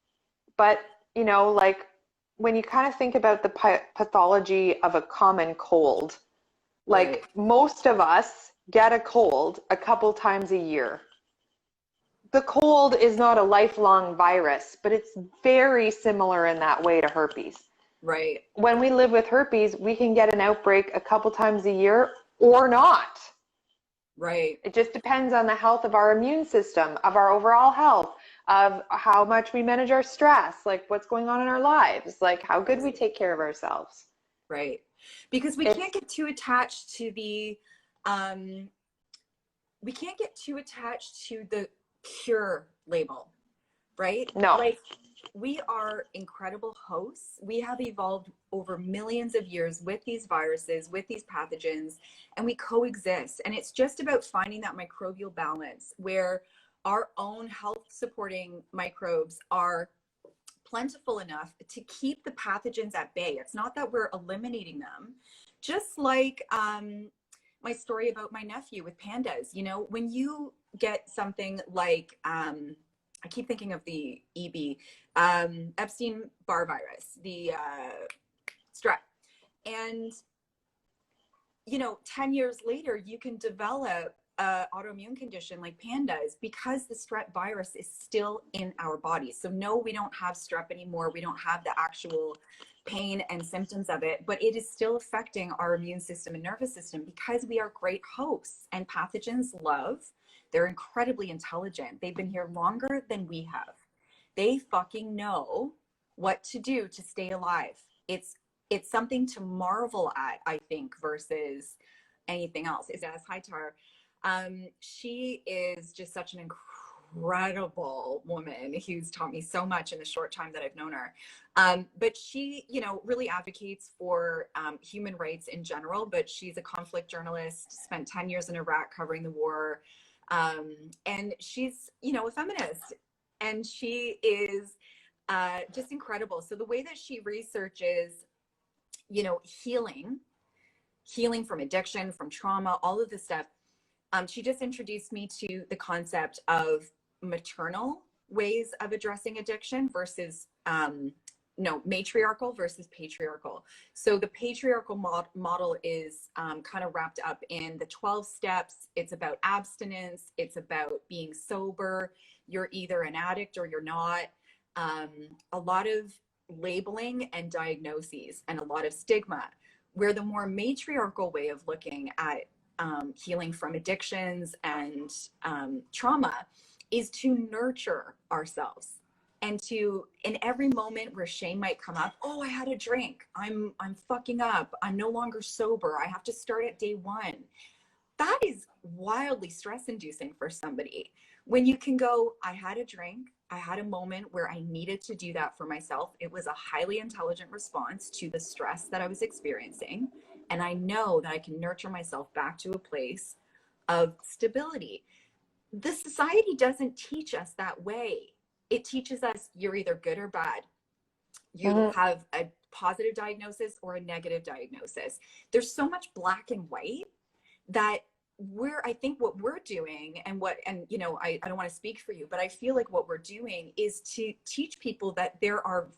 But, you know, like when you kind of think about the pathology of a common cold, like most of us get a cold a couple times a year. The cold is not a lifelong virus, but it's very similar in that way to herpes. Right. When we live with herpes, we can get an outbreak a couple times a year or not. Right. It just depends on the health of our immune system, of our overall health, of how much we manage our stress, like what's going on in our lives, like how good we take care of ourselves. Right. Because we can't get too attached to the cure label, right? No. Like, we are incredible hosts. We have evolved over millions of years with these viruses, with these pathogens, and we coexist. And it's just about finding that microbial balance where our own health supporting microbes are plentiful enough to keep the pathogens at bay. It's not that we're eliminating them. Just like my story about my nephew with pandas, you know, when you get something like, I keep thinking of the EB, Epstein-Barr virus, the strep. And, you know, 10 years later, you can develop an autoimmune condition like pandas because the strep virus is still in our bodies. So no, we don't have strep anymore. We don't have the actual pain and symptoms of it, but it is still affecting our immune system and nervous system because we are great hosts, and pathogens love. They're incredibly intelligent. They've been here longer than we have. They fucking know what to do to stay alive. It's something to marvel at, I think, versus anything else. Is as hi Tar. She is just such an incredible woman who's taught me so much in the short time that I've known her. But she, you know, really advocates for human rights in general, but she's a conflict journalist, spent 10 years in Iraq covering the war. And she's, you know, a feminist, and she is just incredible. So the way that she researches, you know, healing from addiction, from trauma, all of this stuff. She just introduced me to the concept of maternal ways of addressing addiction versus matriarchal versus patriarchal. So the patriarchal model is kind of wrapped up in the 12 steps. It's about abstinence. It's about being sober. You're either an addict or you're not. A lot of labeling and diagnoses and a lot of stigma, where the more matriarchal way of looking at healing from addictions and trauma is to nurture ourselves, and to, in every moment where shame might come up, oh, I had a drink, I'm fucking up, I'm no longer sober, I have to start at day one. That is wildly stress inducing for somebody. When you can go, I had a drink, I had a moment where I needed to do that for myself. It was a highly intelligent response to the stress that I was experiencing. And I know that I can nurture myself back to a place of stability. The society doesn't teach us that way. It teaches us you're either good or bad. You have a positive diagnosis or a negative diagnosis. There's so much black and white that I think what we're doing, and you know, I don't want to speak for you, but I feel like what we're doing is to teach people that there are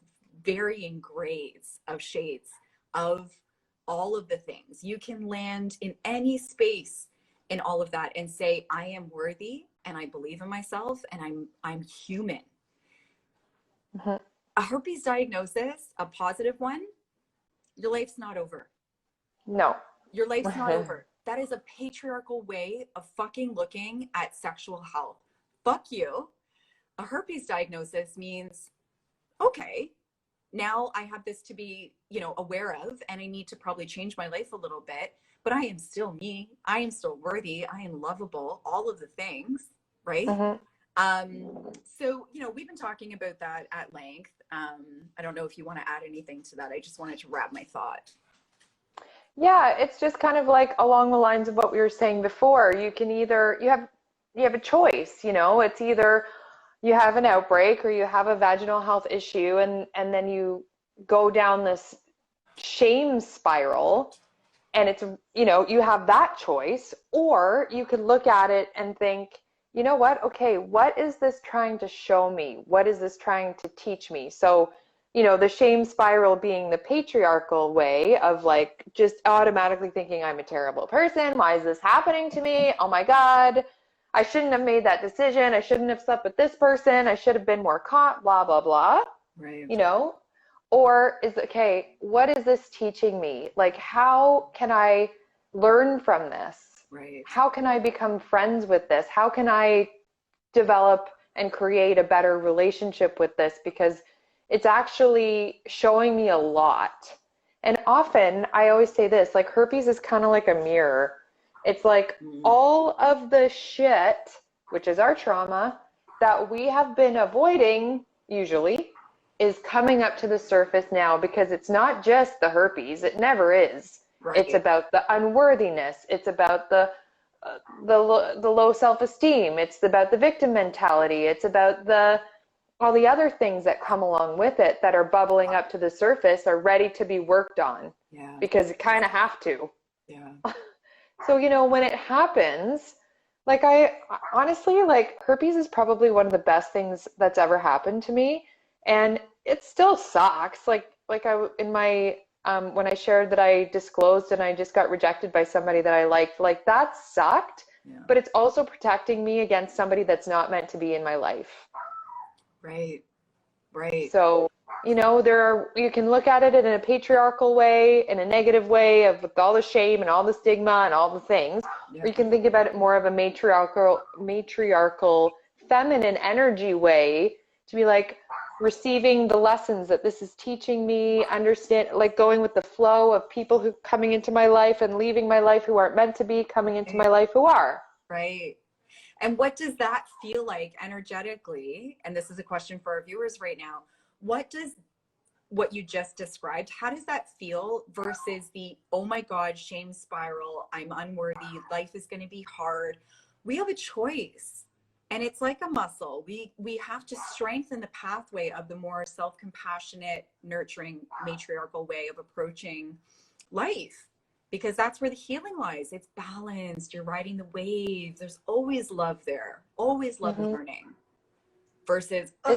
varying grades of shades of all of the things. You can land in any space in all of that and say, I am worthy and I believe in myself and I'm human. A herpes diagnosis, a positive one, your life's not over. No. Your life's not over. That is a patriarchal way of fucking looking at sexual health. Fuck you. A herpes diagnosis means, okay, now I have this to be, you know, aware of, and I need to probably change my life a little bit, but I am still me. I am still worthy. I am lovable, all of the things, right? So, you know, we've been talking about that at length. I don't know if you want to add anything to that. I just wanted to wrap my thought. Yeah, it's just kind of like along the lines of what we were saying before. You can either, you have a choice, you know, it's either you have an outbreak or you have a vaginal health issue, and then you go down this shame spiral, and it's, you know, you have that choice, or you could look at it and think, you know what, okay, what is this trying to show me? What is this trying to teach me? So, you know, the shame spiral being the patriarchal way of like just automatically thinking I'm a terrible person. Why is this happening to me? Oh my God, I shouldn't have made that decision. I shouldn't have slept with this person. I should have been more caught, blah, blah, blah. Right. You know, or is, okay, what is this teaching me? Like, how can I learn from this? Right. How can I become friends with this? How can I develop and create a better relationship with this? Because it's actually showing me a lot. And often I always say this, like herpes is kind of like a mirror. It's like all of the shit, which is our trauma, that we have been avoiding usually is coming up to the surface now, because it's not just the herpes. It never is. Right. It's about the unworthiness. It's about the low self-esteem. It's about the victim mentality. It's about all the other things that come along with it that are bubbling up to the surface, are ready to be worked on. Yeah. Because you kind of have to. Yeah. So, you know, when it happens, like I honestly, like herpes is probably one of the best things that's ever happened to me. And it still sucks. Like I, in my, when I shared that I disclosed and I just got rejected by somebody that I liked, like that sucked, but it's also protecting me against somebody that's not meant to be in my life. Right. Right. So, you know, you can look at it in a patriarchal way, in a negative way of with all the shame and all the stigma and all the things, or you can think about it more of a matriarchal feminine energy way, to be like receiving the lessons that this is teaching me, understand, like going with the flow of people who coming into my life and leaving my life who aren't meant to be, coming into my life who are. Right. And what does that feel like energetically? And this is a question for our viewers right now. What does what you just described, how does that feel versus the, oh my God, shame spiral, I'm unworthy, life is going to be hard? We have a choice. And it's like a muscle. We have to strengthen the pathway of the more self-compassionate, nurturing, matriarchal way of approaching life, because that's where the healing lies. It's balanced. You're riding the waves. There's always love there. Always love and learning. Versus, I'm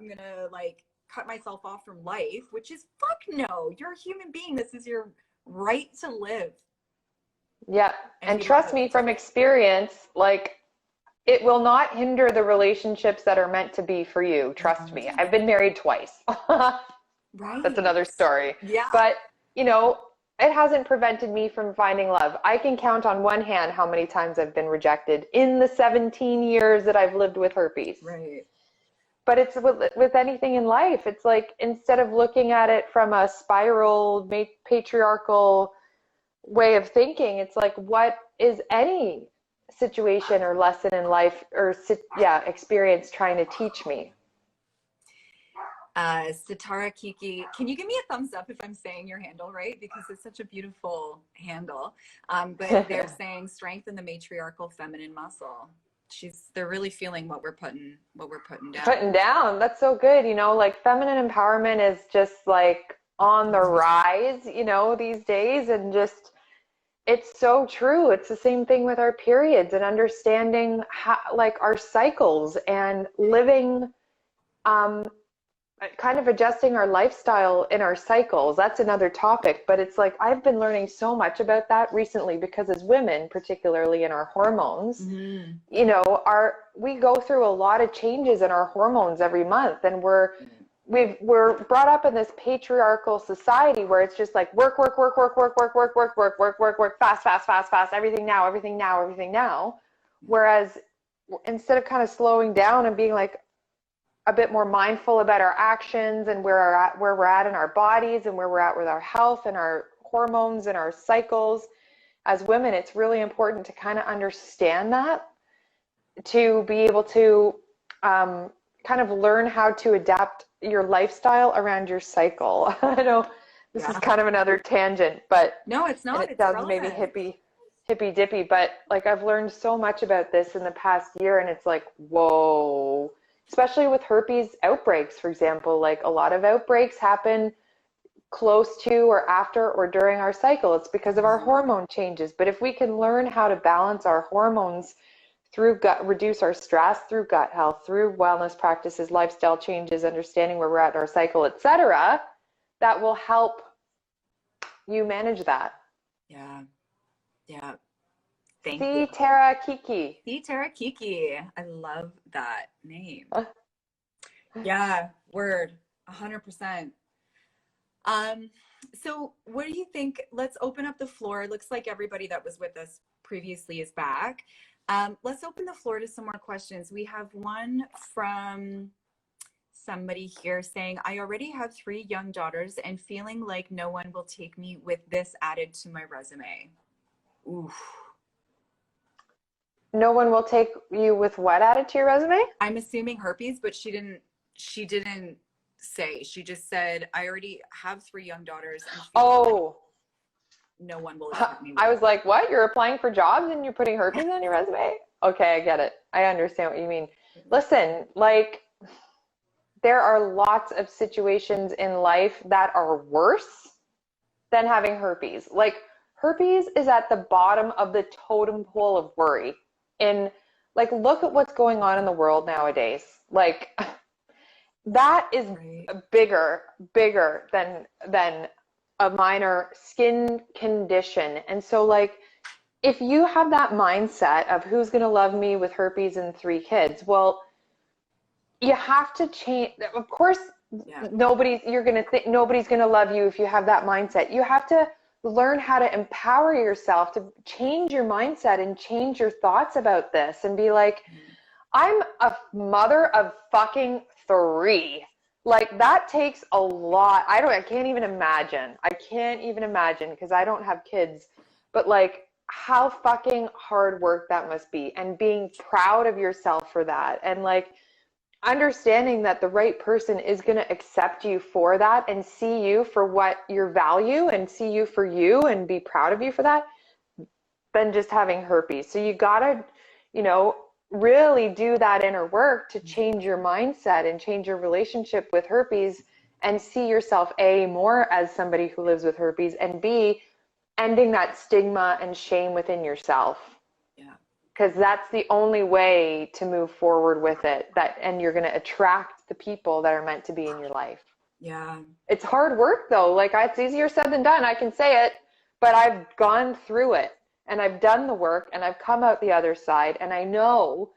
going to like cut myself off from life, which is fuck no. You're a human being. This is your right to live. Yeah. And trust me from experience, like, it will not hinder the relationships that are meant to be for you. Trust me. I've been married twice. Right. That's another story. Yeah. But, you know, it hasn't prevented me from finding love. I can count on one hand how many times I've been rejected in the 17 years that I've lived with herpes. Right. But it's with anything in life. It's like, instead of looking at it from a spiral, patriarchal way of thinking, it's like, what is any situation or lesson in life or experience trying to teach me? Sitara Kiki, can you give me a thumbs up if I'm saying your handle right? Because it's such a beautiful handle. But they're saying strengthen the matriarchal feminine muscle. They're really feeling what we're putting down. Putting down. That's so good. You know, like, feminine empowerment is just like on the rise, you know, these days. And just, it's so true. It's the same thing with our periods and understanding how, like, our cycles and living, kind of adjusting our lifestyle in our cycles. That's another topic, but it's like, I've been learning so much about that recently, because as women, particularly in our hormones, you know, we go through a lot of changes in our hormones every month, and we're brought up in this patriarchal society where it's just like work, fast, everything now. Whereas instead of kind of slowing down and being like a bit more mindful about our actions and where we're at in our bodies and where we're at with our health and our hormones and our cycles, as women, it's really important to kind of understand that, to be able to kind of learn how to adapt your lifestyle around your cycle. I know this is kind of another tangent, but no, it's not. It sounds maybe hippy dippy, but like, I've learned so much about this in the past year, and it's like, whoa. Especially with herpes outbreaks, for example, like, a lot of outbreaks happen close to or after or during our cycle. It's because of our hormone changes. But if we can learn how to balance our hormones through reduce our stress through gut health, through wellness practices, lifestyle changes, understanding where we're at in our cycle, etc., that will help you manage that. Yeah. Thank you. you. Tara Kiki. Tara Kiki. I love that name. Yeah, word. 100%. So what do you think? Let's open up the floor. It looks like everybody that was with us previously is back. Let's open the floor to some more questions. We have one from somebody here saying, I already have 3 young daughters and feeling like no one will take me with this added to my resume. Oof. No one will take you with what added to your resume? I'm assuming herpes, but she didn't say. She just said, I already have 3 young daughters and feel like no one will accept me with I was like, what? You're applying for jobs and you're putting herpes on your resume? Okay, I get it. I understand what you mean. Listen, like, there are lots of situations in life that are worse than having herpes. Like, herpes is at the bottom of the totem pole of worry. And like, look at what's going on in the world nowadays. Like, that is bigger than a minor skin condition. And so, like, if you have that mindset of who's going to love me with herpes and 3 kids, well, you have to change. Of course, nobody's going to love you if you have that mindset. You have to learn how to empower yourself to change your mindset and change your thoughts about this and be like, I'm a mother of fucking 3. Like, that takes a lot. I can't even imagine because I don't have kids, but like, how fucking hard work that must be, and being proud of yourself for that, and like understanding that the right person is going to accept you for that and see you for what your value and see you for you and be proud of you for that, than just having herpes. So you got to, you know, really do that inner work to change your mindset and change your relationship with herpes, and see yourself, A, more as somebody who lives with herpes, and B, ending that stigma and shame within yourself. Yeah. Because that's the only way to move forward with it. That, and you're going to attract the people that are meant to be in your life. Yeah. It's hard work though. Like, it's easier said than done. I can say it, but I've gone through it and I've done the work and I've come out the other side, and I know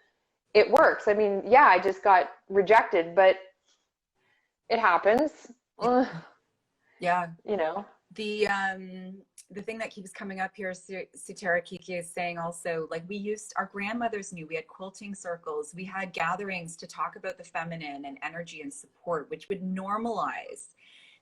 it works. I mean, yeah, I just got rejected, but it happens. Yeah. You know. The thing that keeps coming up here, Sutera Kiki is saying also, like, our grandmothers knew, we had quilting circles, we had gatherings to talk about the feminine and energy and support, which would normalize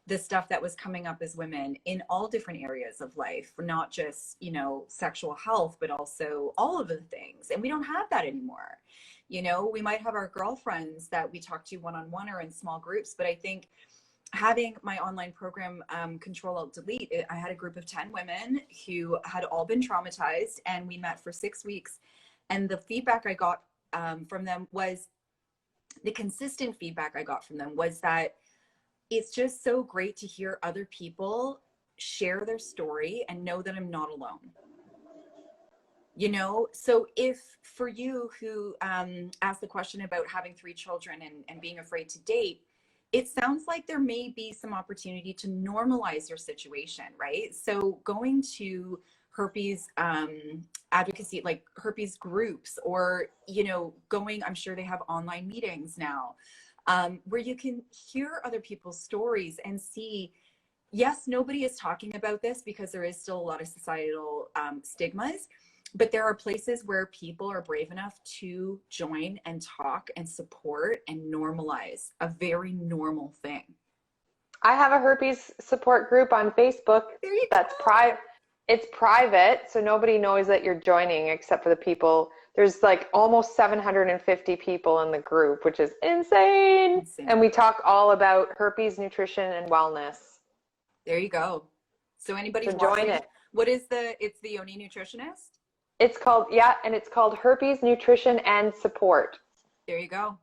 the stuff that was coming up as women in all different areas of life, not just, you know, sexual health, but also all of the things. And we don't have that anymore. You know, we might have our girlfriends that we talk to one-on-one or in small groups, but I think having my online program, Control Alt Delete, I had a group of 10 women who had all been traumatized, and we met for 6 weeks. And the feedback I got from them was, the consistent feedback I got from them was that it's just so great to hear other people share their story and know that I'm not alone. You know, so if for you who asked the question about having 3 children and being afraid to date, it sounds like there may be some opportunity to normalize your situation, right? So going to herpes advocacy, like herpes groups, or, you know, I'm sure they have online meetings now, where you can hear other people's stories and see, yes, nobody is talking about this because there is still a lot of societal stigmas. But there are places where people are brave enough to join and talk and support and normalize a very normal thing. I have a herpes support group on Facebook that's private. It's private, so nobody knows that you're joining except for the people. There's like almost 750 people in the group, which is insane. And we talk all about herpes, nutrition, and wellness. There you go. So anybody join it. What is it's the Yoni Nutritionist? It's called, yeah, and it's called Herpes Nutrition and Support. There you go.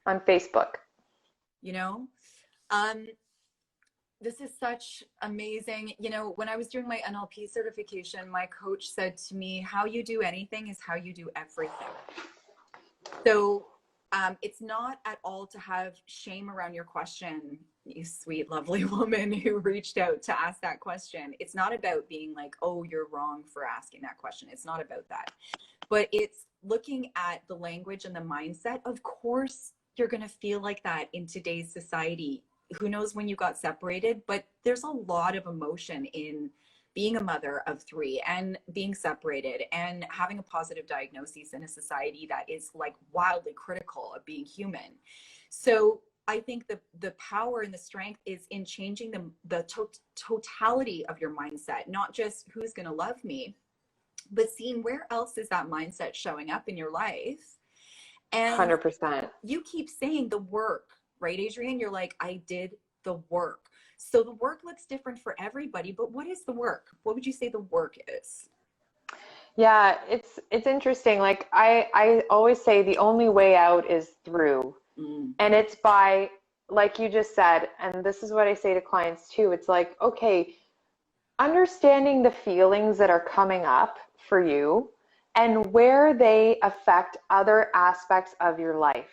On Facebook. You know, this is such amazing. You know, when I was doing my NLP certification, my coach said to me, how you do anything is how you do everything. So it's not at all to have shame around your question, you sweet, lovely woman who reached out to ask that question. It's not about being like, oh, you're wrong for asking that question. It's not about that. But it's looking at the language and the mindset. Of course, you're going to feel like that in today's society. Who knows when you got separated, but there's a lot of emotion in being a mother of 3 and being separated and having a positive diagnosis in a society that is like wildly critical of being human. So I think the power and the strength is in changing the totality of your mindset, not just who's going to love me, but seeing where else is that mindset showing up in your life. And 100%. You keep saying the work, right, Adrienne? You're like, I did the work. So the work looks different for everybody, but what is the work? What would you say the work is? Yeah, it's interesting. Like I always say, the only way out is through. And it's by, like you just said, and this is what I say to clients too. It's like, okay, understanding the feelings that are coming up for you and where they affect other aspects of your life.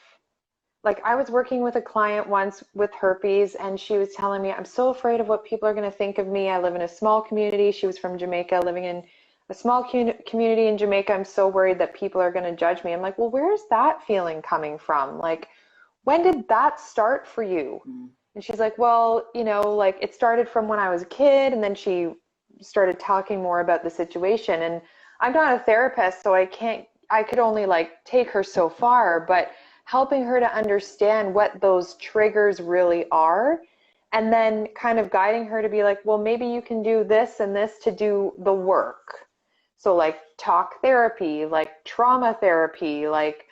Like, I was working with a client once with herpes, and she was telling me, I'm so afraid of what people are going to think of me. I live in a small community. She was from Jamaica, living in a small community in Jamaica. I'm so worried that people are going to judge me. I'm like, well, where's that feeling coming from? Like, when did that start for you? And she's like, well, you know, like, it started from when I was a kid. And then she started talking more about the situation. And I'm not a therapist, so I could only like take her so far, but helping her to understand what those triggers really are, and then kind of guiding her to be like, well, maybe you can do this and this to do the work. So like talk therapy, like trauma therapy, like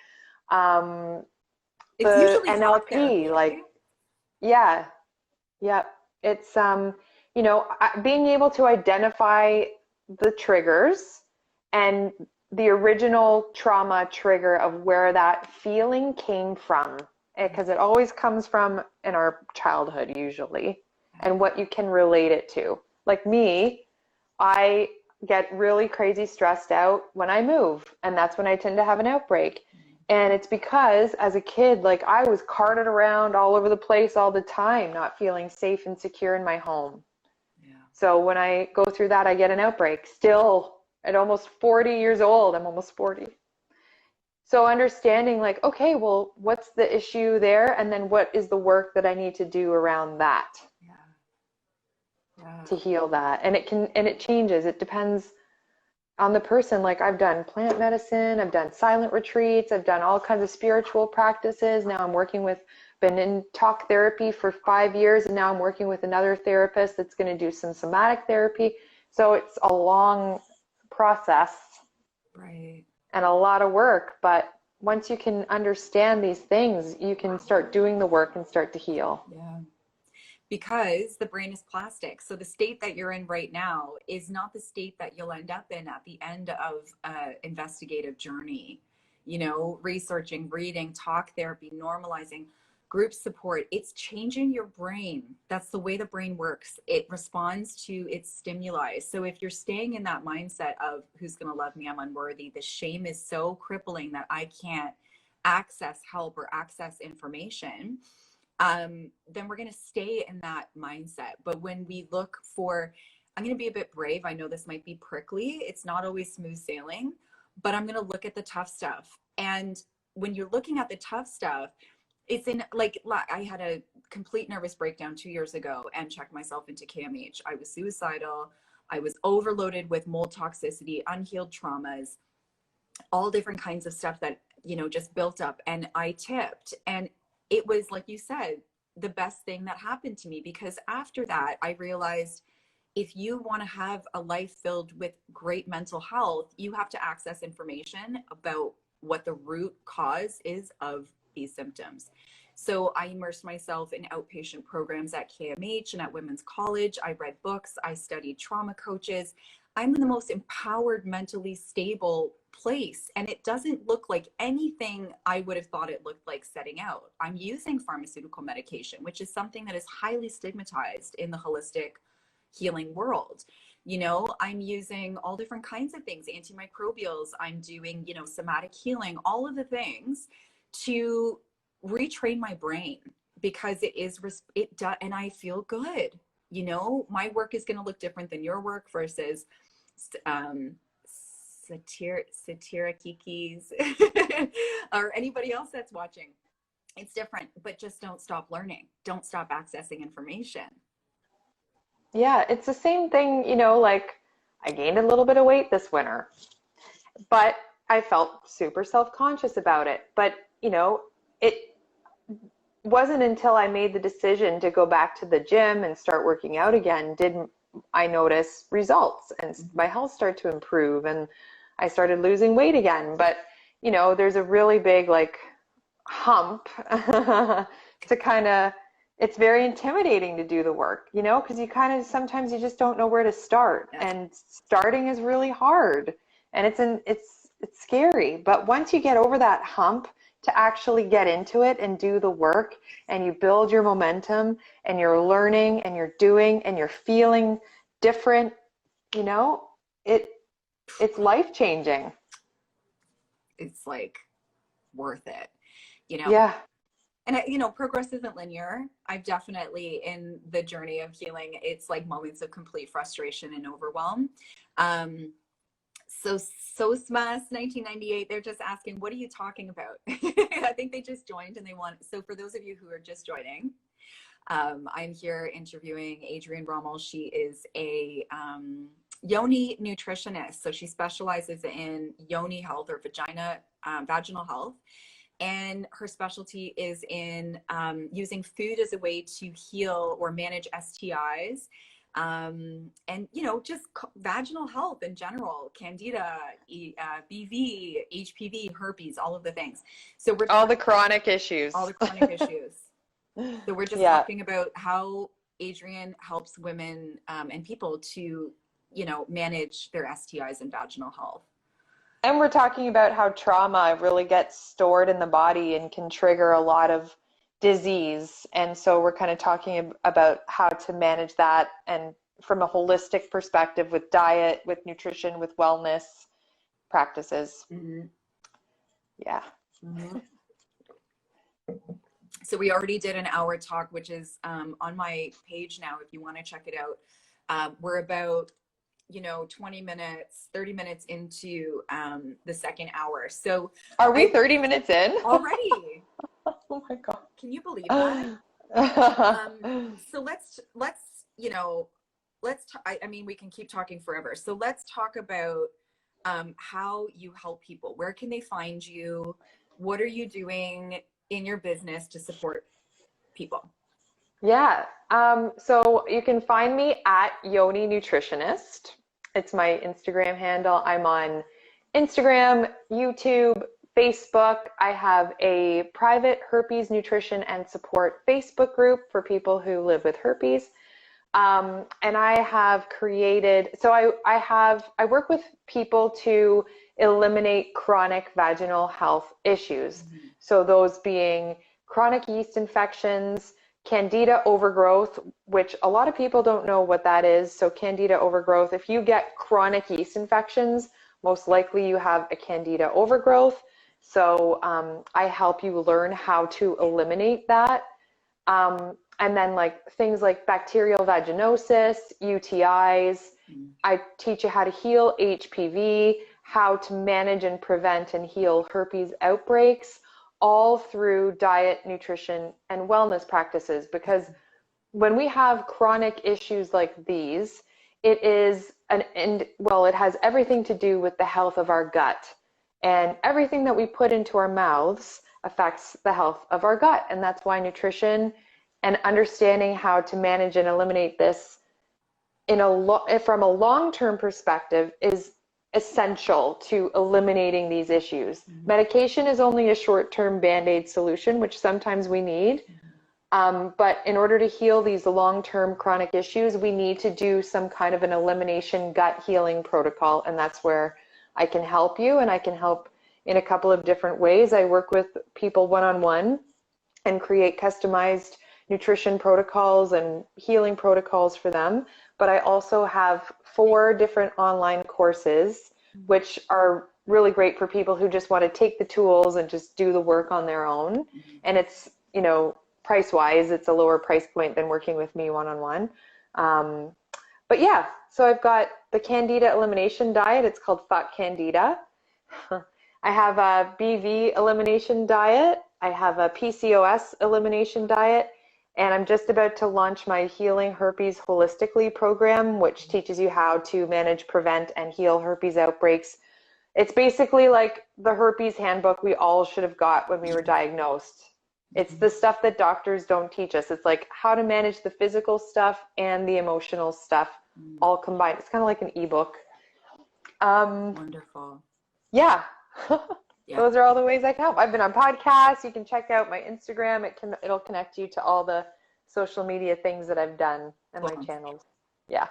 um, It's the usually talk NLP, therapy, like, right? yeah, yeah. It's, being able to identify the triggers and the original trauma trigger of where that feeling came from. Because it always comes from in our childhood, usually, and what you can relate it to. Like me, I get really crazy stressed out when I move, and that's when I tend to have an outbreak. And it's because as a kid, like I was carted around all over the place all the time, not feeling safe and secure in my home. Yeah. So when I go through that, I get an outbreak. Still at almost 40 years old, I'm almost 40. So understanding like, okay, well, what's the issue there? And then what is the work that I need to do around that Yeah. Yeah. to heal that? And it changes. It depends on the person. Like I've done plant medicine, I've done silent retreats, I've done all kinds of spiritual practices. Now I'm working with, been in talk therapy for 5 years, and now I'm working with another therapist that's going to do some somatic therapy. So it's a long process Right. and a lot of work, but once you can understand these things, you can start doing the work and start to heal. Yeah. Because the brain is plastic. So the state that you're in right now is not the state that you'll end up in at the end of an investigative journey. You know, researching, reading, talk therapy, normalizing, group support. It's changing your brain. That's the way the brain works. It responds to its stimuli. So if you're staying in that mindset of who's going to love me, I'm unworthy, the shame is so crippling that I can't access help or access information, then we're going to stay in that mindset. But when we look for, I'm going to be a bit brave. I know this might be prickly. It's not always smooth sailing, but I'm going to look at the tough stuff. And when you're looking at the tough stuff, it's in like I had a complete nervous breakdown 2 years ago and checked myself into KMH. I was suicidal. I was overloaded with mold toxicity, unhealed traumas, all different kinds of stuff that, you know, just built up, and I tipped. And it was, like you said, the best thing that happened to me, because after that I realized if you want to have a life filled with great mental health, you have to access information about what the root cause is of these symptoms. So I immersed myself in outpatient programs at KMH and at Women's College. I read books, I studied trauma coaches. I'm in the most empowered, mentally stable place. And it doesn't look like anything I would have thought it looked like setting out. I'm using pharmaceutical medication, which is something that is highly stigmatized in the holistic healing world. You know, I'm using all different kinds of things, antimicrobials, I'm doing, you know, somatic healing, all of the things to retrain my brain, because it is, it does, and I feel good. You know, my work is going to look different than your work versus Satirikikis or anybody else that's watching. It's different, but just don't stop learning. Don't stop accessing information. Yeah, it's the same thing, like I gained a little bit of weight this winter, but I felt super self-conscious about it. But, it wasn't until I made the decision to go back to the gym and start working out again did I notice results and my health started to improve and I started losing weight again. But, there's a really big like hump to kind of, it's very intimidating to do the work, because you kind of sometimes you just don't know where to start, and starting is really hard, and it's scary. But once you get over that hump to actually get into it and do the work, and you build your momentum and you're learning and you're doing and you're feeling different, it it's life changing. It's like worth it, you know. Yeah. And progress isn't linear. I've definitely, in the journey of healing, it's like moments of complete frustration and overwhelm. So Sosmas 1998, they're just asking, what are you talking about? I think they just joined and they want, so for those of you who are just joining, I'm here interviewing Adrienne Rommel. She is a Yoni nutritionist. So she specializes in Yoni health, or vaginal health. And her specialty is in using food as a way to heal or manage STIs. And, you know, just vaginal health in general, candida, BV, HPV, herpes, all of the things. So we're All the chronic issues. all the chronic issues. So we're just Yeah. talking about how Adrienne helps women and people to, you know, manage their STIs and vaginal health. And we're talking about how trauma really gets stored in the body and can trigger a lot of disease. And so we're kind of talking about how to manage that, and from a holistic perspective, with diet, with nutrition, with wellness practices. Mm-hmm. Yeah. Mm-hmm. So we already did an hour talk, which is on my page now, if you want to check it out. We're about, you know, 20 minutes, 30 minutes into the second hour. So are we 30 minutes in already? Oh my God. Can you believe that? So let's, you know, I mean, we can keep talking forever. So let's talk about how you help people. Where can they find you? What are you doing in your business to support people? Yeah. So you can find me at Yoni Nutritionist. It's my Instagram handle. I'm on Instagram, YouTube, Facebook. I have a private herpes nutrition and support Facebook group for people who live with herpes. And I have created, so I work with people to eliminate chronic vaginal health issues. Mm-hmm. So those being chronic yeast infections, candida overgrowth, which a lot of people don't know what that is. So candida overgrowth, if you get chronic yeast infections, most likely you have a candida overgrowth. So I help you learn how to eliminate that. And then like things like bacterial vaginosis, UTIs. I teach you how to heal HPV, how to manage and prevent and heal herpes outbreaks, all through diet, nutrition, and wellness practices. Because when we have chronic issues like these, it has everything to do with the health of our gut. And everything that we put into our mouths affects the health of our gut. And that's why nutrition and understanding how to manage and eliminate this from a long-term perspective is essential to eliminating these issues. Mm-hmm. Medication is only a short-term Band-Aid solution, which sometimes we need. But in order to heal these long-term chronic issues, we need to do some kind of an elimination gut healing protocol. And that's where I can help you, and I can help in a couple of different ways. I work with people one-on-one and create customized nutrition protocols and healing protocols for them. But I also have 4 different online courses, which are really great for people who just want to take the tools and just do the work on their own. And it's, you know, price-wise, it's a lower price point than working with me one-on-one. But yeah, so I've got the Candida elimination diet. It's called Fuck Candida. I have a BV elimination diet. I have a PCOS elimination diet. And I'm just about to launch my Healing Herpes Holistically program, which teaches you how to manage, prevent, and heal herpes outbreaks. It's basically like the herpes handbook we all should have got when we were diagnosed. It's the stuff that doctors don't teach us. It's like how to manage the physical stuff and the emotional stuff all combined. It's kind of like an ebook. Wonderful. Yeah. Yeah. Those are all the ways I can help. I've been on podcasts. You can check out my Instagram. It'll connect you to all the social media things that I've done and my channels. Yeah.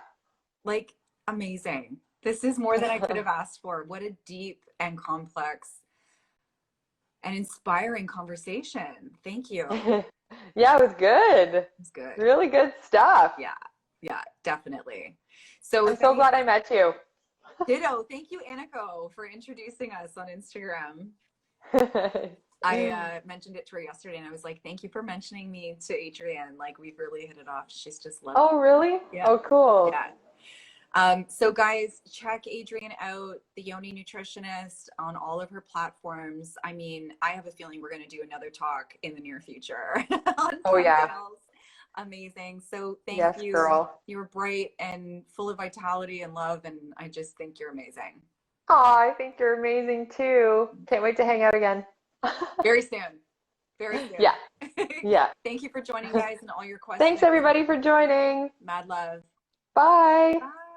Like, amazing. This is more than I could have asked for. What a deep and complex and inspiring conversation. Thank you. Yeah, it was good. It was good. Really good stuff. Yeah, definitely. So I'm so glad I met you. Ditto. Thank you, Aniko, for introducing us on Instagram. I mentioned it to her yesterday, and I was like, thank you for mentioning me to Adrienne. Like, we've really hit it off. She's just lovely. Oh, really? Yeah. Oh, cool. Yeah. So guys, check Adrienne out, the Yoni Nutritionist, on all of her platforms. I mean, I have a feeling we're going to do another talk in the near future on something else. Amazing. So thank you. Girl. You were bright and full of vitality and love, and I just think you're amazing. Oh, I think you're amazing too. Can't wait to hang out again. Very soon. Very soon. Yeah. Yeah. Thank you for joining, guys, and all your questions. Thanks everybody for joining. Mad love. Bye. Bye.